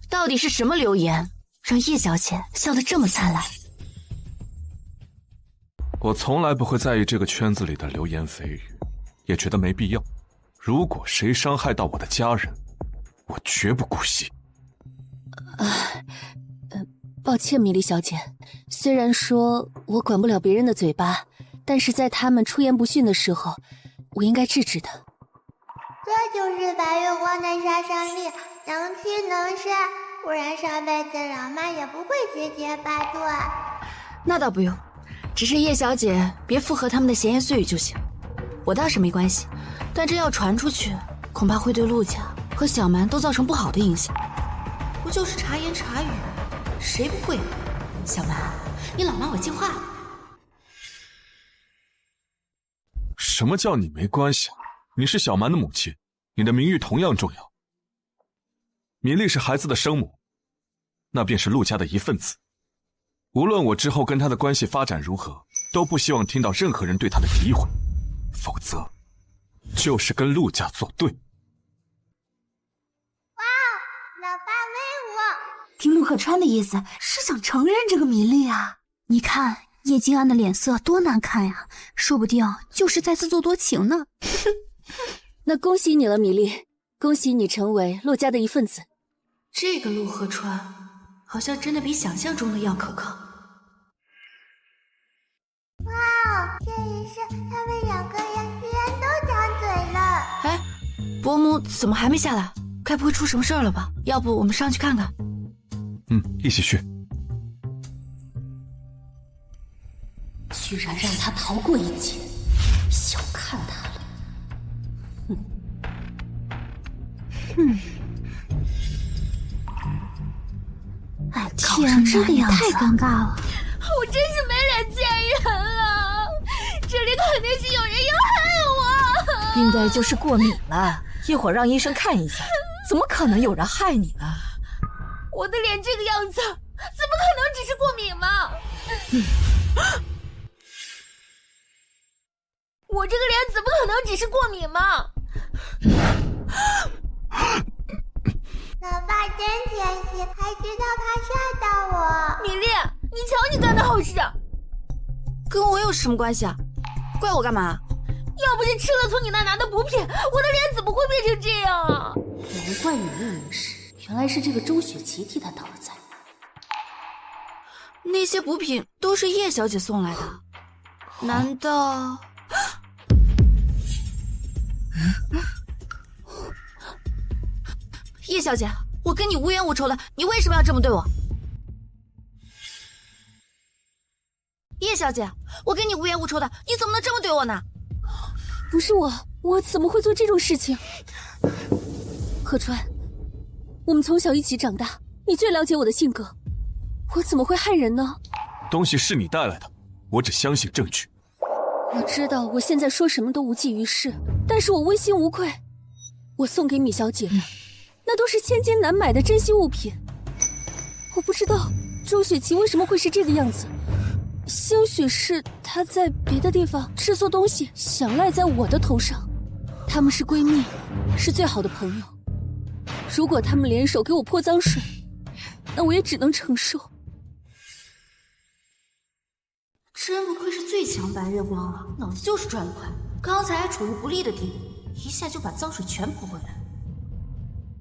到底是什么流言让叶小姐笑得这么灿烂？我从来不会在意这个圈子里的流言蜚语，也觉得没必要。如果谁伤害到我的家人，我绝不姑息。抱歉，米莉小姐，虽然说我管不了别人的嘴巴，但是在他们出言不逊的时候，我应该制止的。这就是白月光的杀伤力，能屈能伸，不然上辈子老妈也不会结结巴断。那倒不用，只是叶小姐别附和他们的闲言碎语就行。我倒是没关系，但这要传出去，恐怕会对陆家和小蛮都造成不好的影响。不就是茶言茶语，谁不会？小蛮，你老妈我进化了。什么叫你没关系？你是小蛮的母亲，你的名誉同样重要。米莉是孩子的生母，那便是陆家的一份子。无论我之后跟她的关系发展如何，都不希望听到任何人对她的诋毁，否则就是跟陆家作对。哇，老爸威武！听陆鹤川的意思是想承认这个米莉啊。你看叶静安的脸色多难看呀，说不定就是在自作多情呢。那恭喜你了，米莉，恭喜你成为陆家的一份子。这个陆鹤川好像真的比想象中的要可靠。哇，这一世他们两个人居然都张嘴了。哎，伯母怎么还没下来？该不会出什么事儿了吧？要不我们上去看看？一起去。居然让他逃过一劫，小看他了。哎，天哪，这个样子太尴尬了。我真是没脸见人了，这里肯定是有人要害我。应该就是过敏了，一会儿让医生看一下。怎么可能有人害你呢？我的脸这个样子，怎么可能只是过敏嘛？我这个脸怎么可能只是过敏嘛？老爸妈真贴心，还知道怕吓到我。米粒，你瞧你干的好事，跟我有什么关系啊？怪我干嘛？要不是吃了从你那拿的补品，我的脸怎么会变成这样啊？难怪米粒没事，原来是这个周雪琪替她挡了灾。那些补品都是叶小姐送来的，难道？叶小姐，我跟你无冤无仇的，你为什么要这么对我？叶小姐，我跟你无冤无仇的，你怎么能这么对我呢？不是我怎么会做这种事情？贺川，我们从小一起长大，你最了解我的性格，我怎么会害人呢？东西是你带来的，我只相信证据。我知道我现在说什么都无济于事，但是我问心无愧。我送给米小姐的，那都是千金难买的珍稀物品。我不知道周雪琪为什么会是这个样子，兴许是她在别的地方制作东西，想赖在我的头上。她们是闺蜜，是最好的朋友。如果她们联手给我泼脏水，那我也只能承受。真不愧是最强白月光了，脑子就是转得快。刚才还处于不利的地步，一下就把脏水全泼回来。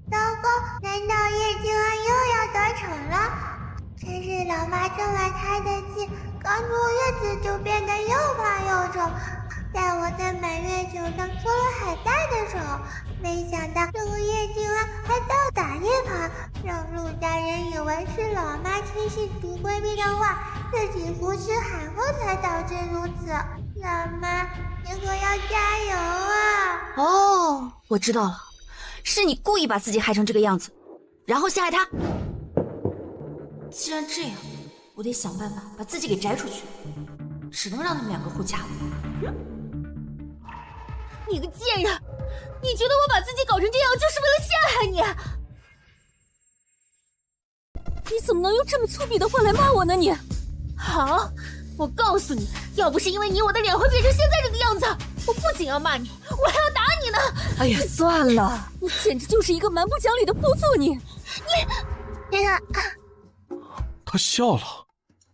糟糕，难道叶静安又要得逞了？真是老妈生完胎的气，刚坐月子就变得又胖又丑，在我的满月酒上搓了很大的手。没想到这个叶静安还倒打一耙，让陆大人以为是老妈轻信毒闺蜜的话，自己胡吃海喝才导致如此。老妈，你可要加油啊！哦，我知道了，是你故意把自己害成这个样子，然后陷害他。既然这样，我得想办法把自己给摘出去，只能让他们两个互掐。你个贱人，你觉得我把自己搞成这样就是为了陷害你？你怎么能用这么粗鄙的话来骂我呢你？好，我告诉你，要不是因为你，我的脸会变成现在这个样子。我不仅要骂你，我还要打你呢。哎呀，算了，你简直就是一个蛮不讲理的铺醋你。他笑了。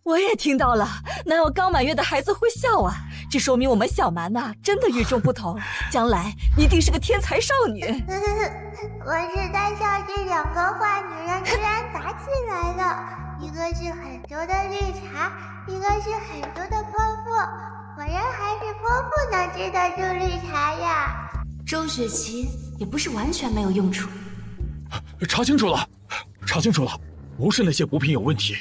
我也听到了，哪有刚满月的孩子会笑啊？这说明我们小蛮呐真的与众不同，将来一定是个天才少女。我是在笑这两个坏女人居然打起来了，一个是很多的绿茶，一个是很多的泼妇，果然还是泼妇能治得住绿茶呀。周雪琪也不是完全没有用处。查清楚了，查清楚了，不是那些补品有问题。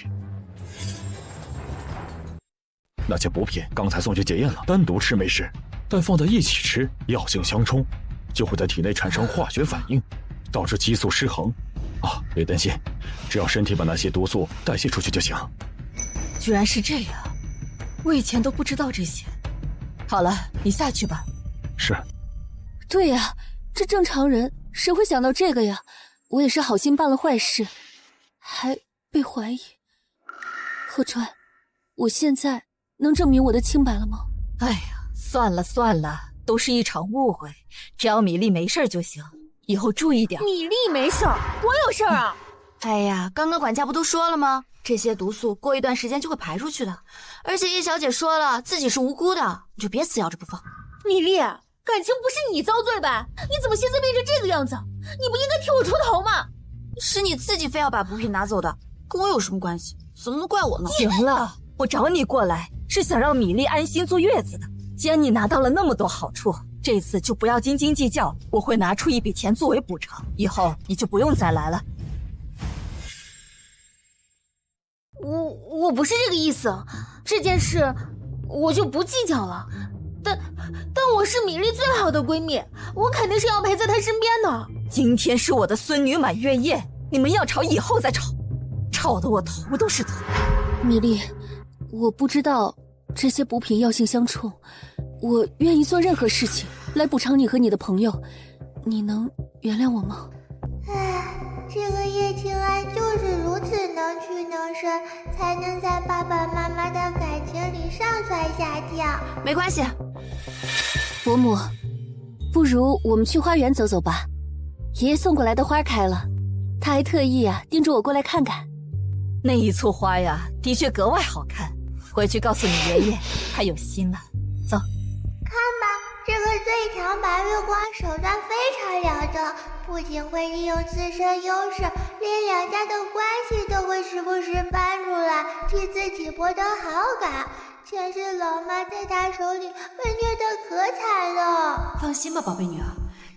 那些补品刚才送去检验了，单独吃没事，但放在一起吃，药性相冲，就会在体内产生化学反应，导致激素失衡。啊，别担心，只要身体把那些毒素代谢出去就行。居然是这样，我以前都不知道这些。好了，你下去吧。是。对呀，这正常人谁会想到这个呀？我也是好心办了坏事，还被怀疑。贺川，我现在能证明我的清白了吗？哎呀，算了算了，都是一场误会，只要米粒没事就行，以后注意点。米粒没事，我有事啊！哎呀，刚刚管家不都说了吗？这些毒素过一段时间就会排出去的，而且叶小姐说了自己是无辜的，你就别死咬着不放。米粒，感情不是你遭罪吧？你怎么现在变成这个样子？你不应该替我出头吗？是你自己非要把补品拿走的，跟我有什么关系？怎么能怪我呢？行了，我找你过来是想让米粒安心坐月子的。既然你拿到了那么多好处，这次就不要斤斤计较，我会拿出一笔钱作为补偿，以后你就不用再来了。我不是这个意思，这件事我就不计较了。但我是米粒最好的闺蜜，我肯定是要陪在她身边的。今天是我的孙女满月宴，你们要吵以后再吵，吵得我头都是疼。米粒，我不知道这些补品药性相冲，我愿意做任何事情来补偿你和你的朋友，你能原谅我吗？唉，这个叶清安就是如此能屈能伸，才能在爸爸妈妈的感情里上蹿下跳。没关系，伯母，不如我们去花园走走吧。爷爷送过来的花开了，他还特意叮嘱我过来看看。那一簇花呀，的确格外好看。回去告诉你爷爷，他有心了。走，看吧，这个最强白月光手段非常了得，不仅会利用自身优势，连两家的关系都会时不时搬出来，替自己博得好感。前世老妈在他手里被虐得可惨了。放心吧，宝贝女儿，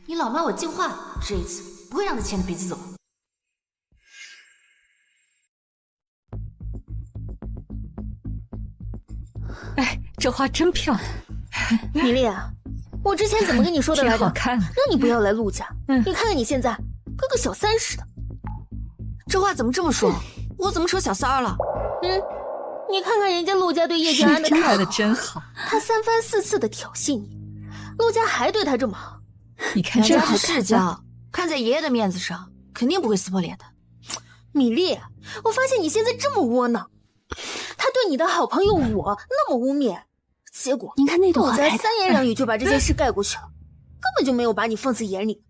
你老妈我进化了，这一次不会让他牵着鼻子走。哎，这花真漂亮。米粒，我之前怎么跟你说的来着？真好看啊！让你不要来陆家。你看看你现在，跟个小三似的。这话怎么这么说？我怎么成小三儿了？你看看人家陆家对叶静安的看好，的真好。他3番4次的挑衅你，陆家还对他这么好。你看这好世交，看在爷爷的面子上，肯定不会撕破脸的。米粒，我发现你现在这么窝囊。他对你的好朋友我那么污蔑，结果您看那朵花开的，陆家3言2语就把这件事盖过去了，根本就没有把你放在眼里。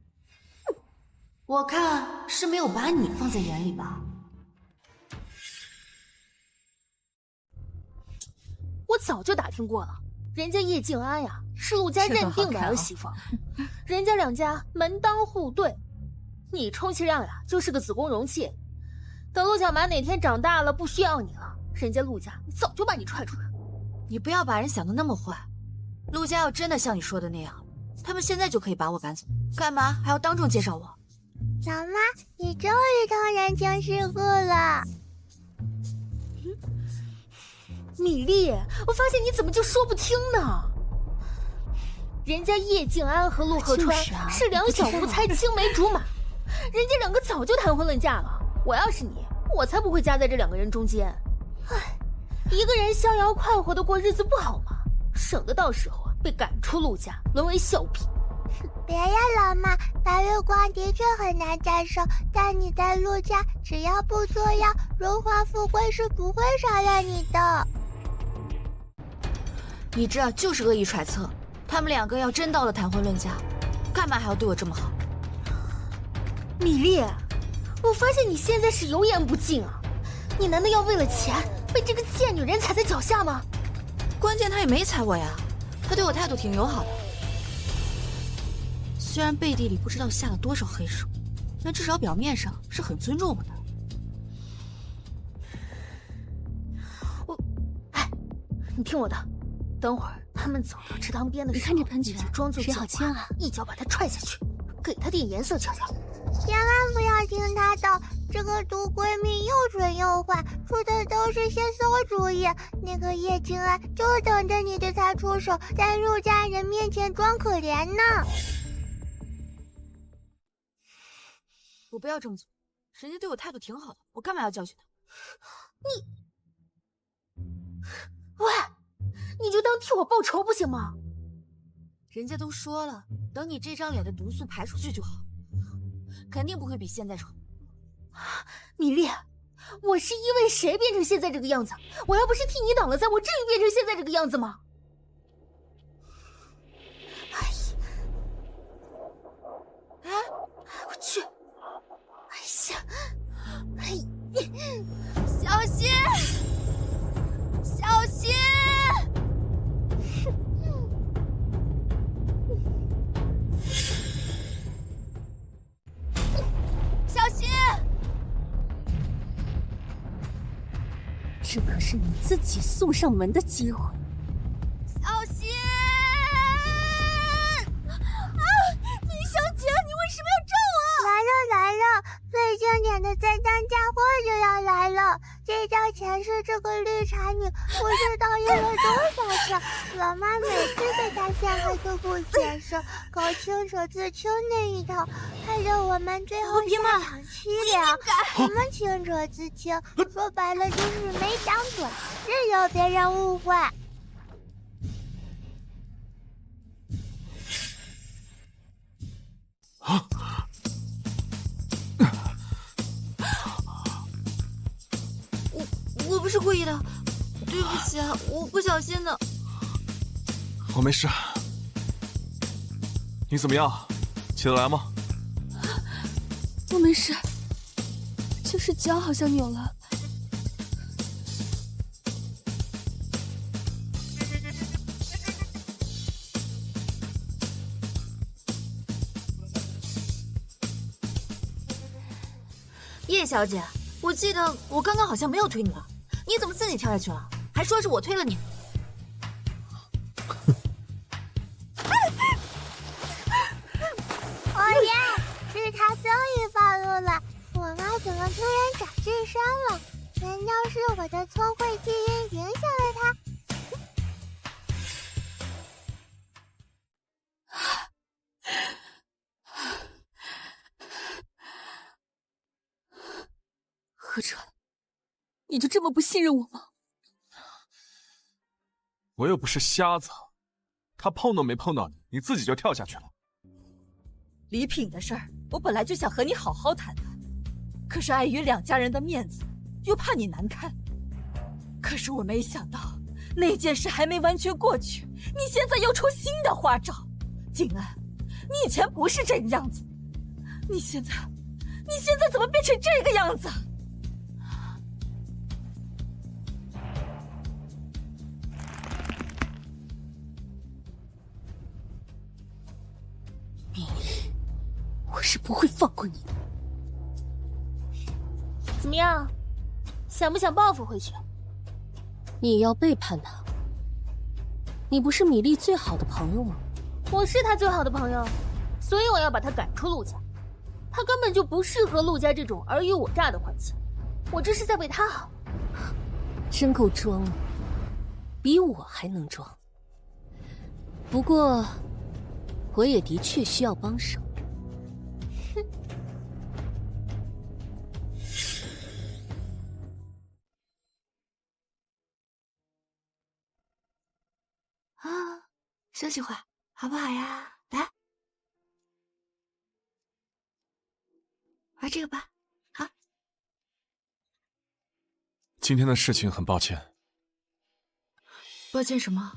我看是没有把你放在眼里吧。我早就打听过了，人家叶静安呀是陆家认定的儿媳妇，人家2家门当户对，你充其量呀就是个子宫容器。等陆小蛮哪天长大了不需要你了，人家陆家早就把你踹出来。你不要把人想得那么坏，陆家要真的像你说的那样，他们现在就可以把我赶走，干嘛还要当众介绍我？老妈，你终于通人情世故了。米粒，我发现你怎么就说不听呢？人家叶静安和陆鹤川是两小无猜、青梅竹马，人家2个早就谈婚论嫁了。我要是你，我才不会夹在这2个人中间。唉，一个人逍遥快活的过日子不好吗？省得到时候被赶出陆家，沦为笑柄。别呀，老妈，白月光的确很难再生，但你在陆家只要不作妖，荣华富贵是不会少了你的。你这就是恶意揣测，他们2个要真到了谈婚论嫁，干嘛还要对我这么好？米粒，我发现你现在是油盐不进啊！你难道要为了钱被这个贱女人踩在脚下吗？关键他也没踩我呀，他对我态度挺友好的。虽然背地里不知道下了多少黑手，但至少表面上是很尊重我的。你听我的，等会儿他们走到池塘边的时候，你看这喷泉，就装作水好清啊，一脚把他踹下去，给他点颜色瞧瞧。千万不要听他的，这个毒闺蜜又蠢又坏，出的都是些馊主意。那个叶静安就等着你对他出手，在陆家人面前装可怜呢。我不要这么做，人家对我态度挺好的，我干嘛要教训他？喂，你就当替我报仇不行吗？人家都说了，等你这张脸的毒素排出去就好，肯定不会比现在丑。米粒，我是因为谁变成现在这个样子？我要不是替你挡了灾，我至于变成现在这个样子吗？哎，我去！哎呀，小心！小心！小心！这可是你自己送上门的机会。小心！李小姐，你为什么要咒我？来了，最经典的3张嫁祸就要来了。这招前世这个绿茶女不知道用了多少次，老妈每次被她陷害都不显示，搞清楚自清那一套，害得我们最后下场凄凉。什么清者自清，说白了就是没长准，任由别人误会。我不是故意的，对不起啊，我不小心的。我没事。你怎么样？起得来吗？我没事。就是脚好像扭了。叶小姐，我记得我刚刚好像没有推你吧？你怎么自己跳下去了？还说是我推了你。哦耶！是他终于暴露了，我妈怎么突然长智商了？难道是我的聪慧基因影响了她？何川，你就这么不信任我吗？我又不是瞎子，他碰都没碰到你，你自己就跳下去了。礼品的事儿，我本来就想和你好好谈谈，可是碍于两家人的面子，又怕你难堪。可是我没想到，那件事还没完全过去，你现在又出新的花招。景安，你以前不是这个样子，你现在怎么变成这个样子？我是不会放过你的。怎么样，想不想报复回去？你要背叛他？你不是米粒最好的朋友吗？我是他最好的朋友，所以我要把他赶出陆家。他根本就不适合陆家这种尔虞我诈的环境，我这是在为他好。真够装了，比我还能装。不过，我也的确需要帮手。啊，休息会儿好不好呀？来，玩这个吧。好。今天的事情很抱歉。抱歉什么？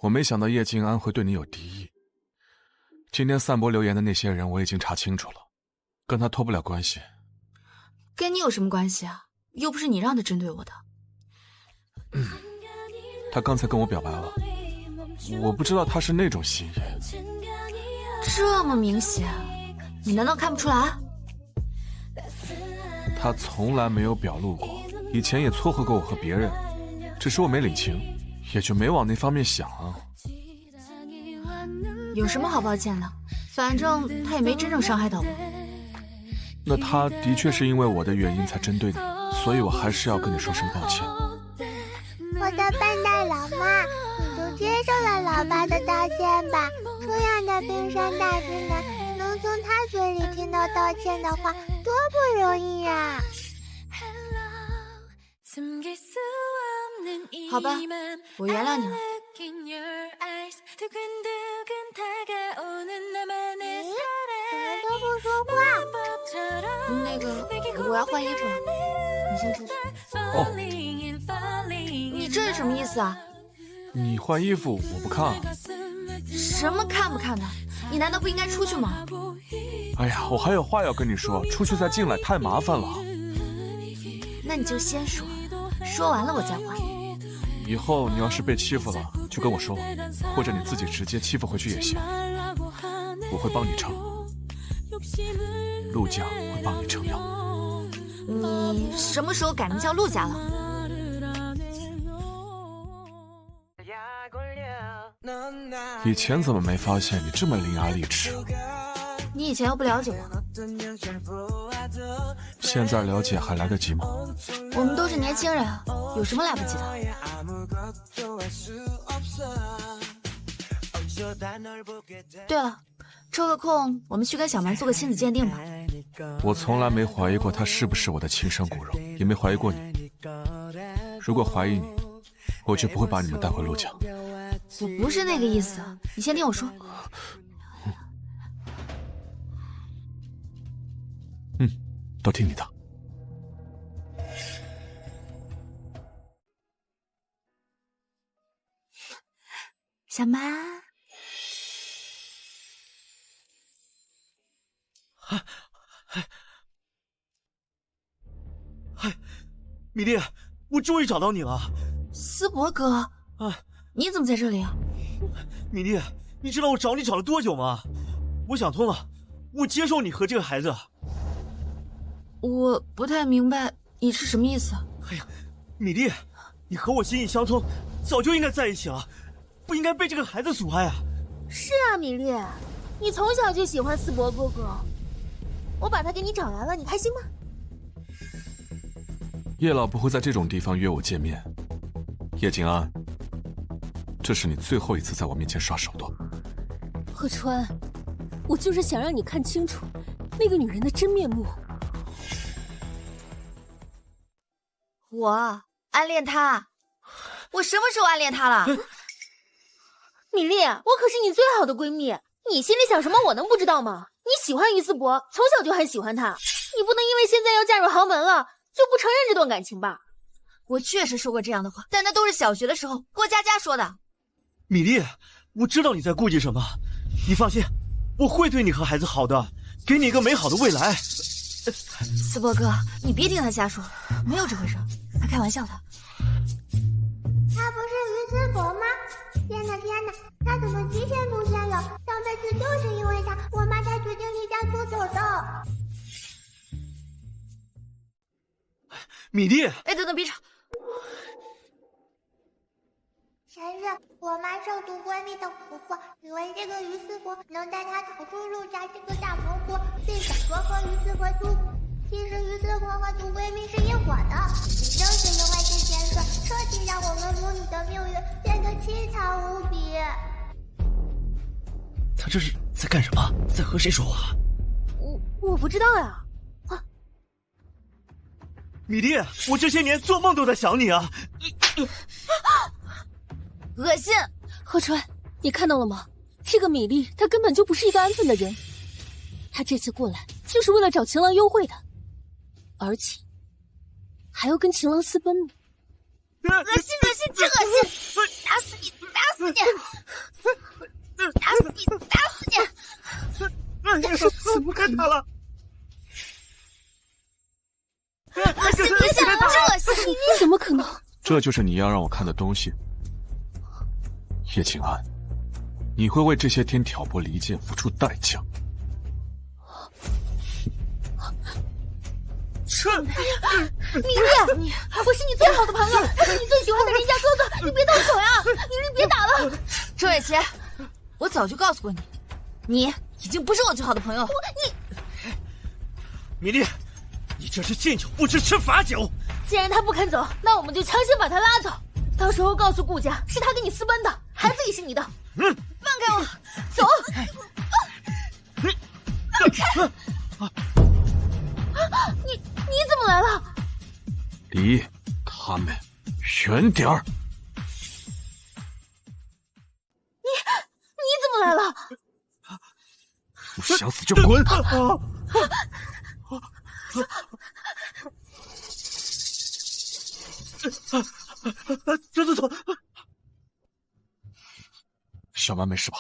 我没想到叶静安会对你有敌意。今天散播流言的那些人我已经查清楚了，跟他脱不了关系。跟你有什么关系啊？又不是你让他针对我的。他刚才跟我表白了，我不知道他是那种心意。这么明显，你难道看不出来？他从来没有表露过，以前也撮合过我和别人，只是我没领情，也就没往那方面想啊。有什么好抱歉的？反正他也没真正伤害到我。那他的确是因为我的原因才针对你，所以我还是要跟你说声抱歉。我的笨蛋老妈，你就接受了老爸的道歉吧。这样的冰山大直男，能从他嘴里听到道歉的话，多不容易啊！好吧，我原谅你了。怎么都不说话？那个，我要换衣服了，你先出去。哦，你这是什么意思啊？你换衣服我不看啊。什么看不看的？你难道不应该出去吗？哎呀，我还有话要跟你说，出去再进来太麻烦了。那你就先说，说完了我再换。以后你要是被欺负了，就跟我说，或者你自己直接欺负回去也行，我会帮你撑，陆家会帮你撑腰。你什么时候改名叫陆家了？以前怎么没发现你这么伶牙俐齿？你以前又不了解我，现在了解还来得及吗？我们都是年轻人，有什么来不及的？对了，抽个空，我们去跟小蛮做个亲子鉴定吧。我从来没怀疑过他是不是我的亲生骨肉，也没怀疑过你。如果怀疑你，我就不会把你们带回陆家。我不是那个意思，你先听我说。都听你的。小蛮，米粒，我终于找到你了。思博哥，啊，你怎么在这里啊？米粒，你知道我找你找了多久吗？我想通了，我接受你和这个孩子。我不太明白你是什么意思。哎呀，米粒，你和我心意相通，早就应该在一起了，不应该被这个孩子阻碍啊。是啊，米粒，你从小就喜欢思博哥哥，我把他给你找来了，你开心吗？叶老不会在这种地方约我见面。叶景安，这是你最后一次在我面前耍手段。贺川，我就是想让你看清楚那个女人的真面目。我暗恋他？我什么时候暗恋他了？米粒，我可是你最好的闺蜜，你心里想什么我能不知道吗？你喜欢于思博，从小就很喜欢他，你不能因为现在要嫁入豪门了就不承认这段感情吧？我确实说过这样的话，但那都是小学的时候郭佳佳说的。米粒，我知道你在顾忌什么，你放心，我会对你和孩子好的，给你一个美好的未来。思博哥，你别听他瞎说，没有这回事，他开玩笑的。他不是于思博吗？天哪天哪，他怎么提前出现了？上辈子就是因为他，我妈才决定离家出走的。米粒，哎，等等，别吵。前日我妈受毒闺蜜的蛊惑，以为这个于思博能带她逃出陆家这个大魔国，并想说和于思博出。其实于思博和毒闺蜜是一伙的，也正是因为这件事，彻底让我们母女的命运变得凄惨无比。他这是在干什么？在和谁说话？我不知道呀。米粒，我这些年做梦都在想你啊！恶心！贺川，你看到了吗？这个米粒，她根本就不是一个安分的人。她这次过来就是为了找情郎幽会的，而且还要跟情郎私奔呢。恶心，恶心，真恶心！打死你！打死你！打死你！打死你！怎么看他了？恶心！别想，真恶心！怎么可能？这就是你要让我看的东西。叶景安，你会为这些天挑拨离间付出代价。米粒，我是你最好的朋友，我是你最喜欢的人家哥哥，你别动手呀！米粒，别打了。周雪琪，我早就告诉过你，你已经不是我最好的朋友。米粒，你这是敬酒不吃吃罚酒。既然他不肯走，那我们就强行把他拉走，到时候告诉顾家是他跟你私奔的，孩子也是你的。放开我，走！放开！你怎么来了？离他们远点儿！你怎么来了？不想死就滚！走！小曼没事吧？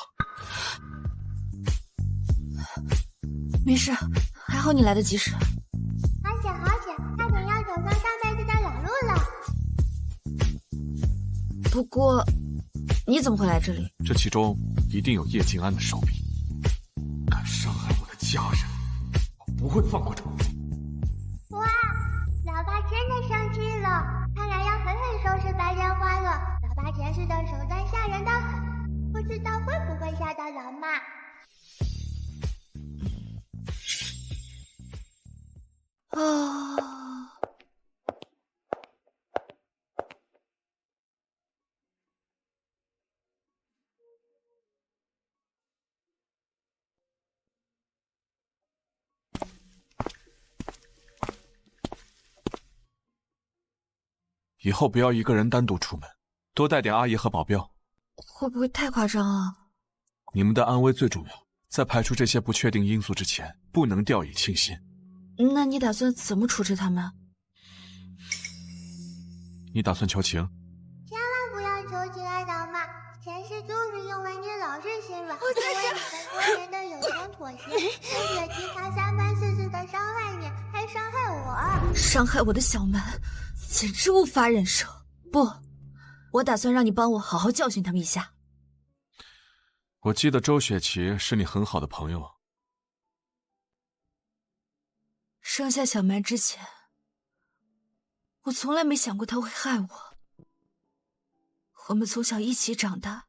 没事，还好你来得及时。好险，差点要走上上辈子的老路了。不过，你怎么会来这里？这其中一定有叶静安的手笔。敢伤害我的家人，我不会放过他。哇，老爸真的生气了，看来要狠狠收拾白莲花了。老爸前世的手段吓人的很，不知道会不会吓到老妈。以后不要一个人单独出门，多带点阿姨和保镖。会不会太夸张啊？你们的安危最重要，在排除这些不确定因素之前，不能掉以轻心。那你打算怎么处置他们？你打算求情？千万不要求情啊，老妈！前世就是因为你老是心软，因为你们多年的友情妥协，谢谢其他三番四次的伤害你，还伤害我。伤害我的小蛮，简直无法忍受。不，我打算让你帮我好好教训他们一下。我记得周雪琪是你很好的朋友啊。生下小蛮之前，我从来没想过他会害我。我们从小一起长大，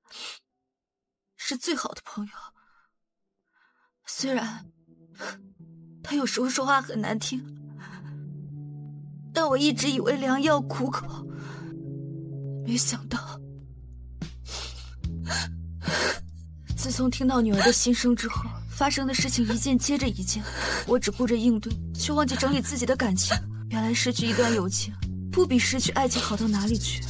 是最好的朋友。虽然他有时候说话很难听，但我一直以为良药苦口，没想到自从听到女儿的心声之后，发生的事情一件接着一件，我只顾着应对，却忘记整理自己的感情。原来失去一段友情，不比失去爱情好到哪里去。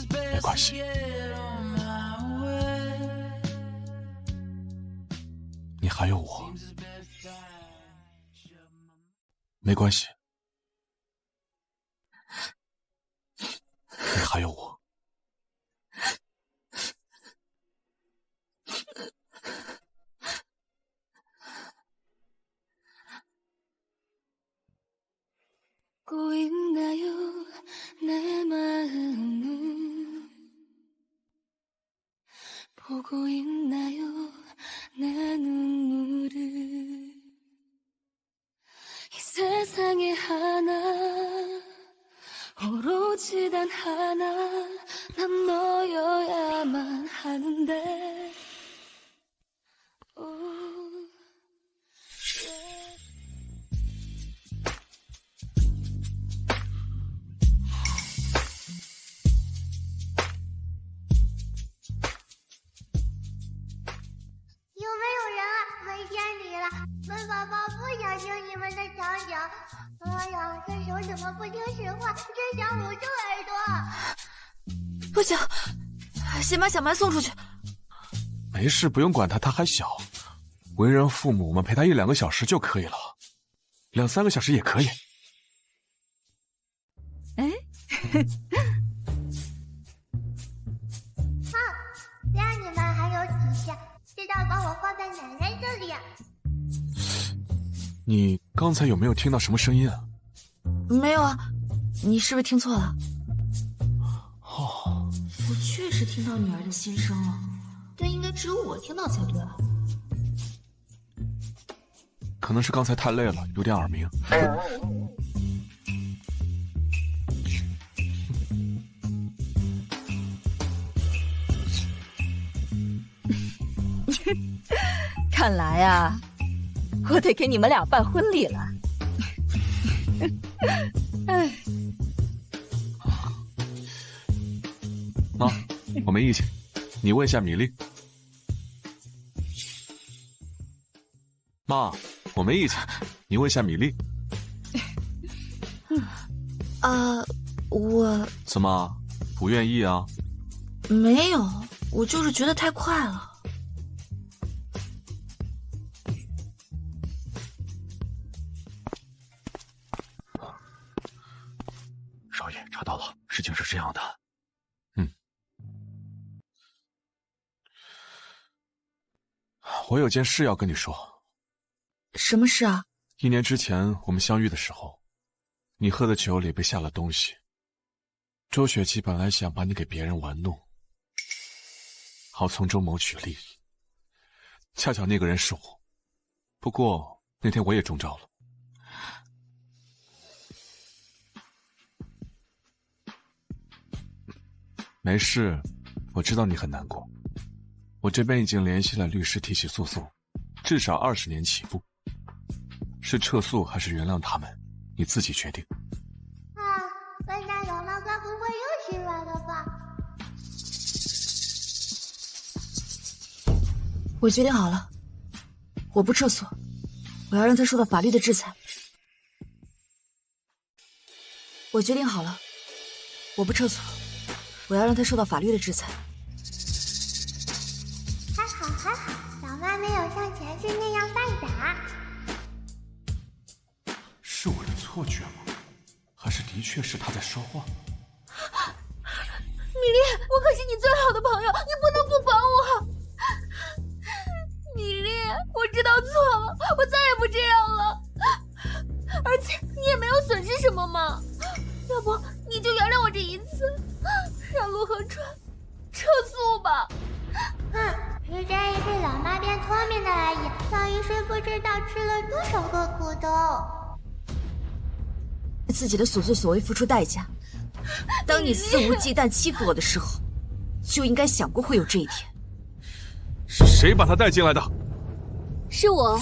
没关系，你还有我，没关系，你还有我。오로지 단 하나 난 너여야만 하는데有没有人啊？没天理了！本宝宝不想听你们的讲讲。哎呀，这手怎么不听使唤，真想捂住耳朵！不行，先把小蛮送出去。没事，不用管他，他还小。为人父母，我们陪他1-2个小时就可以了，2-3个小时也可以。哎，这样你们还有体现，知道把我放在奶奶这里。你刚才有没有听到什么声音啊？没有啊，你是不是听错了？哦，我确实听到女儿的心声了，但应该只有我听到才对啊。可能是刚才太累了，有点耳鸣。看来啊，我得给你们俩办婚礼了。哎，妈，我没意见，你问一下米粒。妈，我没意见，你问一下米粒。我怎么不愿意啊？没有，我就是觉得太快了。少爷，查到了，事情是这样的。我有件事要跟你说。什么事啊？1年之前我们相遇的时候，你喝的酒里被下了东西。周雪琪本来想把你给别人玩弄，好从中谋取利益。恰巧那个人是我，不过那天我也中招了。没事，我知道你很难过。我这边已经联系了律师提起诉讼，至少20年起步。是撤诉还是原谅他们，你自己决定。笨蛋老妈该不会又心软了吧？我决定好了，我不撤诉，我要让他受到法律的制裁。我决定好了，我不撤诉，我要让他受到法律的制裁。还好还好，老妈没有像前世那样犯傻。是我的错觉吗？还是的确是他在说话？米粒，我可是你最好的朋友，你不能不帮我。米粒，我知道错了，我再也不这样了。而且你也没有损失什么嘛，要不你就原谅我这一次，让陆河川撤诉吧。是这一次老妈变聪明的而已，小医生不知道吃了多少个苦头。自己的所作所为付出代价。当你肆无忌惮欺负我的时候，就应该想过会有这一天。是谁把他带进来的？是我。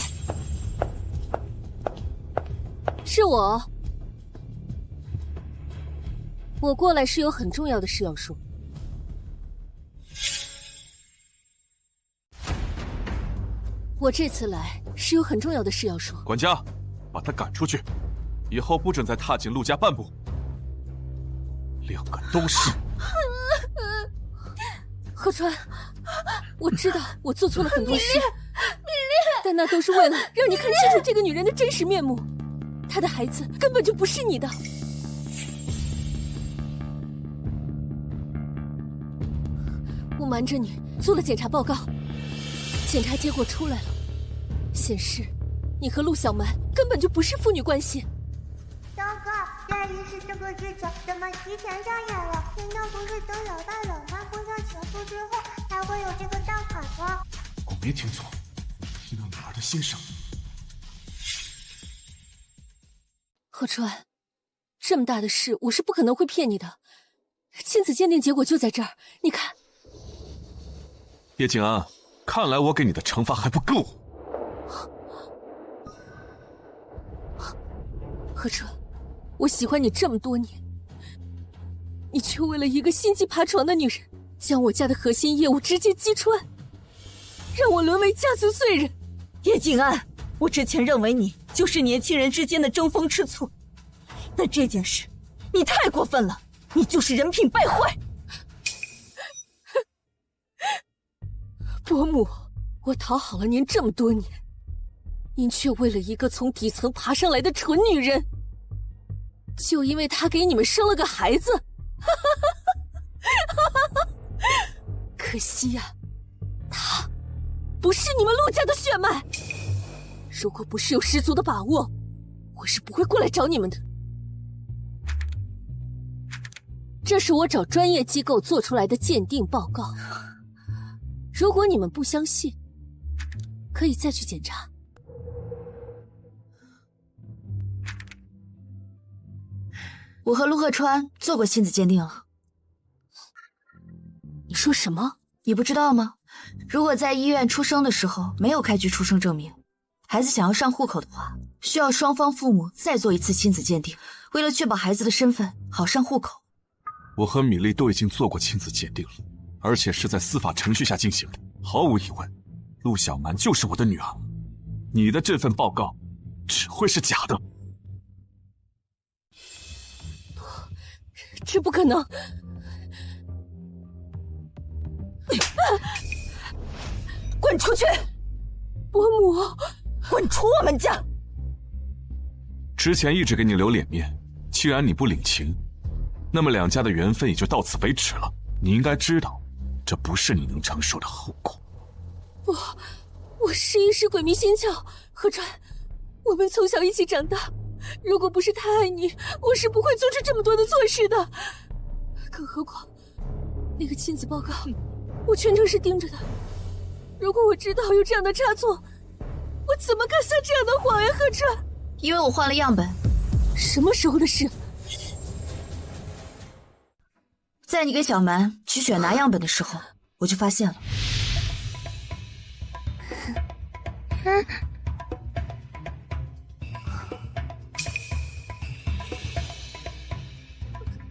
我过来是有很重要的事要说。我这次来是有很重要的事要说。管家，把他赶出去，以后不准再踏进陆家半步。两个都是。河川，我知道我做错了很多事，但那都是为了让你看清楚这个女人的真实面目。她的孩子根本就不是你的。我瞒着你做了检查报告，检查结果出来了，显示你和陆小蛮根本就不是父女关系。糟糕，这一世这个剧情怎么提前上演了？难道不是等老爸老妈过上全部之后才会有这个大款吗？我没听错，听到女儿的心声。河川，这么大的事我是不可能会骗你的，亲子鉴定结果就在这儿，你看。叶静安，看来我给你的惩罚还不够。河川，我喜欢你这么多年，你却为了一个心机爬床的女人，将我家的核心业务直接击穿，让我沦为家族罪人。叶静安，我之前认为你就是年轻人之间的争风吃醋，但这件事你太过分了，你就是人品败坏。伯母，我讨好了您这么多年，您却为了一个从底层爬上来的蠢女人，就因为她给你们生了个孩子，可惜呀，她不是你们陆家的血脉。如果不是有十足的把握，我是不会过来找你们的。这是我找专业机构做出来的鉴定报告，如果你们不相信，可以再去检查。我和陆鹤川做过亲子鉴定了。你说什么？你不知道吗？如果在医院出生的时候没有开具出生证明，孩子想要上户口的话，需要双方父母再做一次亲子鉴定，为了确保孩子的身份好上户口。我和米粒都已经做过亲子鉴定了，而且是在司法程序下进行的。毫无疑问，陆小蛮就是我的女儿。你的这份报告只会是假的。这不可能！滚出去！伯母，滚出我们家！之前一直给你留脸面，既然你不领情，那么两家的缘分也就到此为止了。你应该知道，这不是你能承受的后果。我试一试鬼迷心窍。河川，我们从小一起长大，如果不是太爱你，我是不会做出这么多的错事的。更何况，那个亲子报告，我全程是盯着的。如果我知道有这样的差错，我怎么敢撒这样的谎呀？河川，因为我换了样本。什么时候的事？在你给小蛮取血拿样本的时候，我就发现了。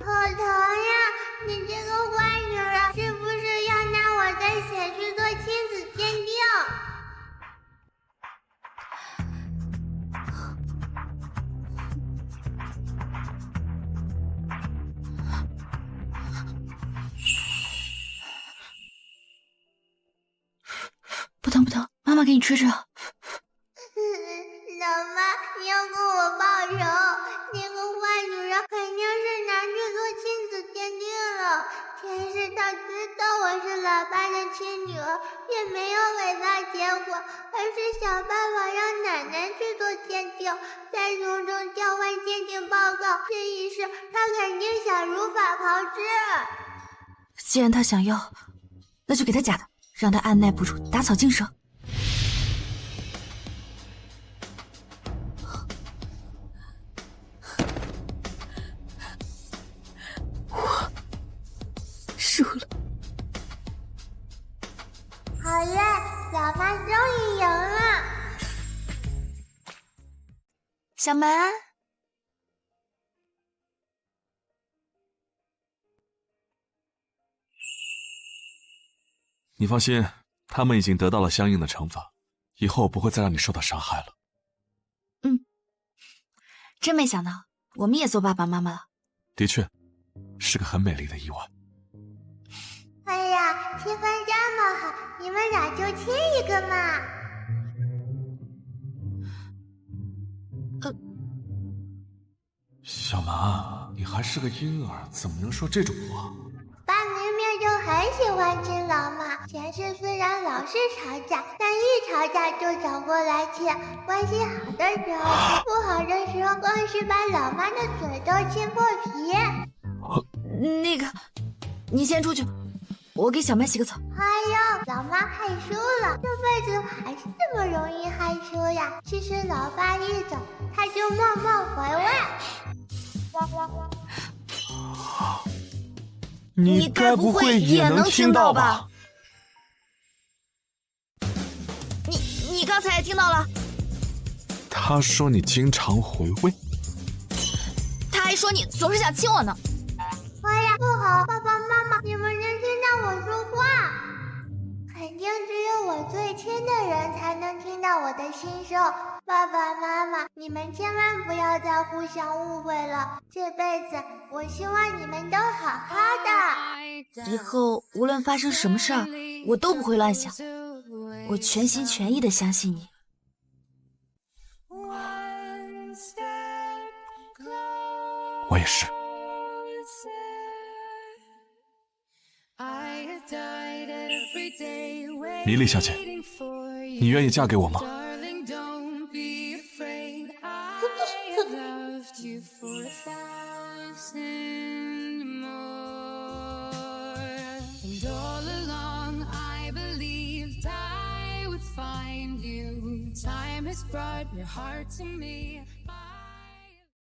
好疼呀！你这个坏女人，是不是要拿我的血去做亲子鉴定？不疼不疼，妈妈给你吹吹。老妈，你要跟我报仇！那个坏女人肯定是拿去做亲子鉴定了，全是她知道。但我是老爸的亲女儿，也没有违法结果，而是想办法让奶奶去做鉴定，再从中交换鉴定报告。这一事，他肯定想如法炮制。既然他想要，那就给他假的，让他按耐不住，打草惊蛇。输了。好耶，老妈终于赢了。小门，你放心，他们已经得到了相应的惩罚，以后不会再让你受到伤害了。真没想到我们也做爸爸妈妈了。的确，是个很美丽的意外。哎呀，气氛这么好，你们俩就亲一个嘛。小马，你还是个婴儿，怎么能说这种话？爸明明就很喜欢亲老妈，前世虽然老是吵架，但一吵架就找过来亲。关系好的时候，不好的时候更是把老妈的嘴都亲破皮。那个，你先出去，我给小麦洗个澡。哎呦，老妈害羞了，这辈子还是这么容易害羞呀。其实老爸一走，他就默默回味。你该不会也能听到吧？你刚才也听到了？他说你经常回味，他还说你总是想亲我呢。哎呀，不好，爸爸妈妈，你们能听到我说话？肯定只有我最亲的人才能听到我的心声。爸爸妈妈，你们千万不要再互相误会了。这辈子，我希望你们都好好的。以后无论发生什么事儿，我都不会乱想，我全心全意的相信你。我也是。米莉小姐，你愿意嫁给我吗？Time has brought your heart to me.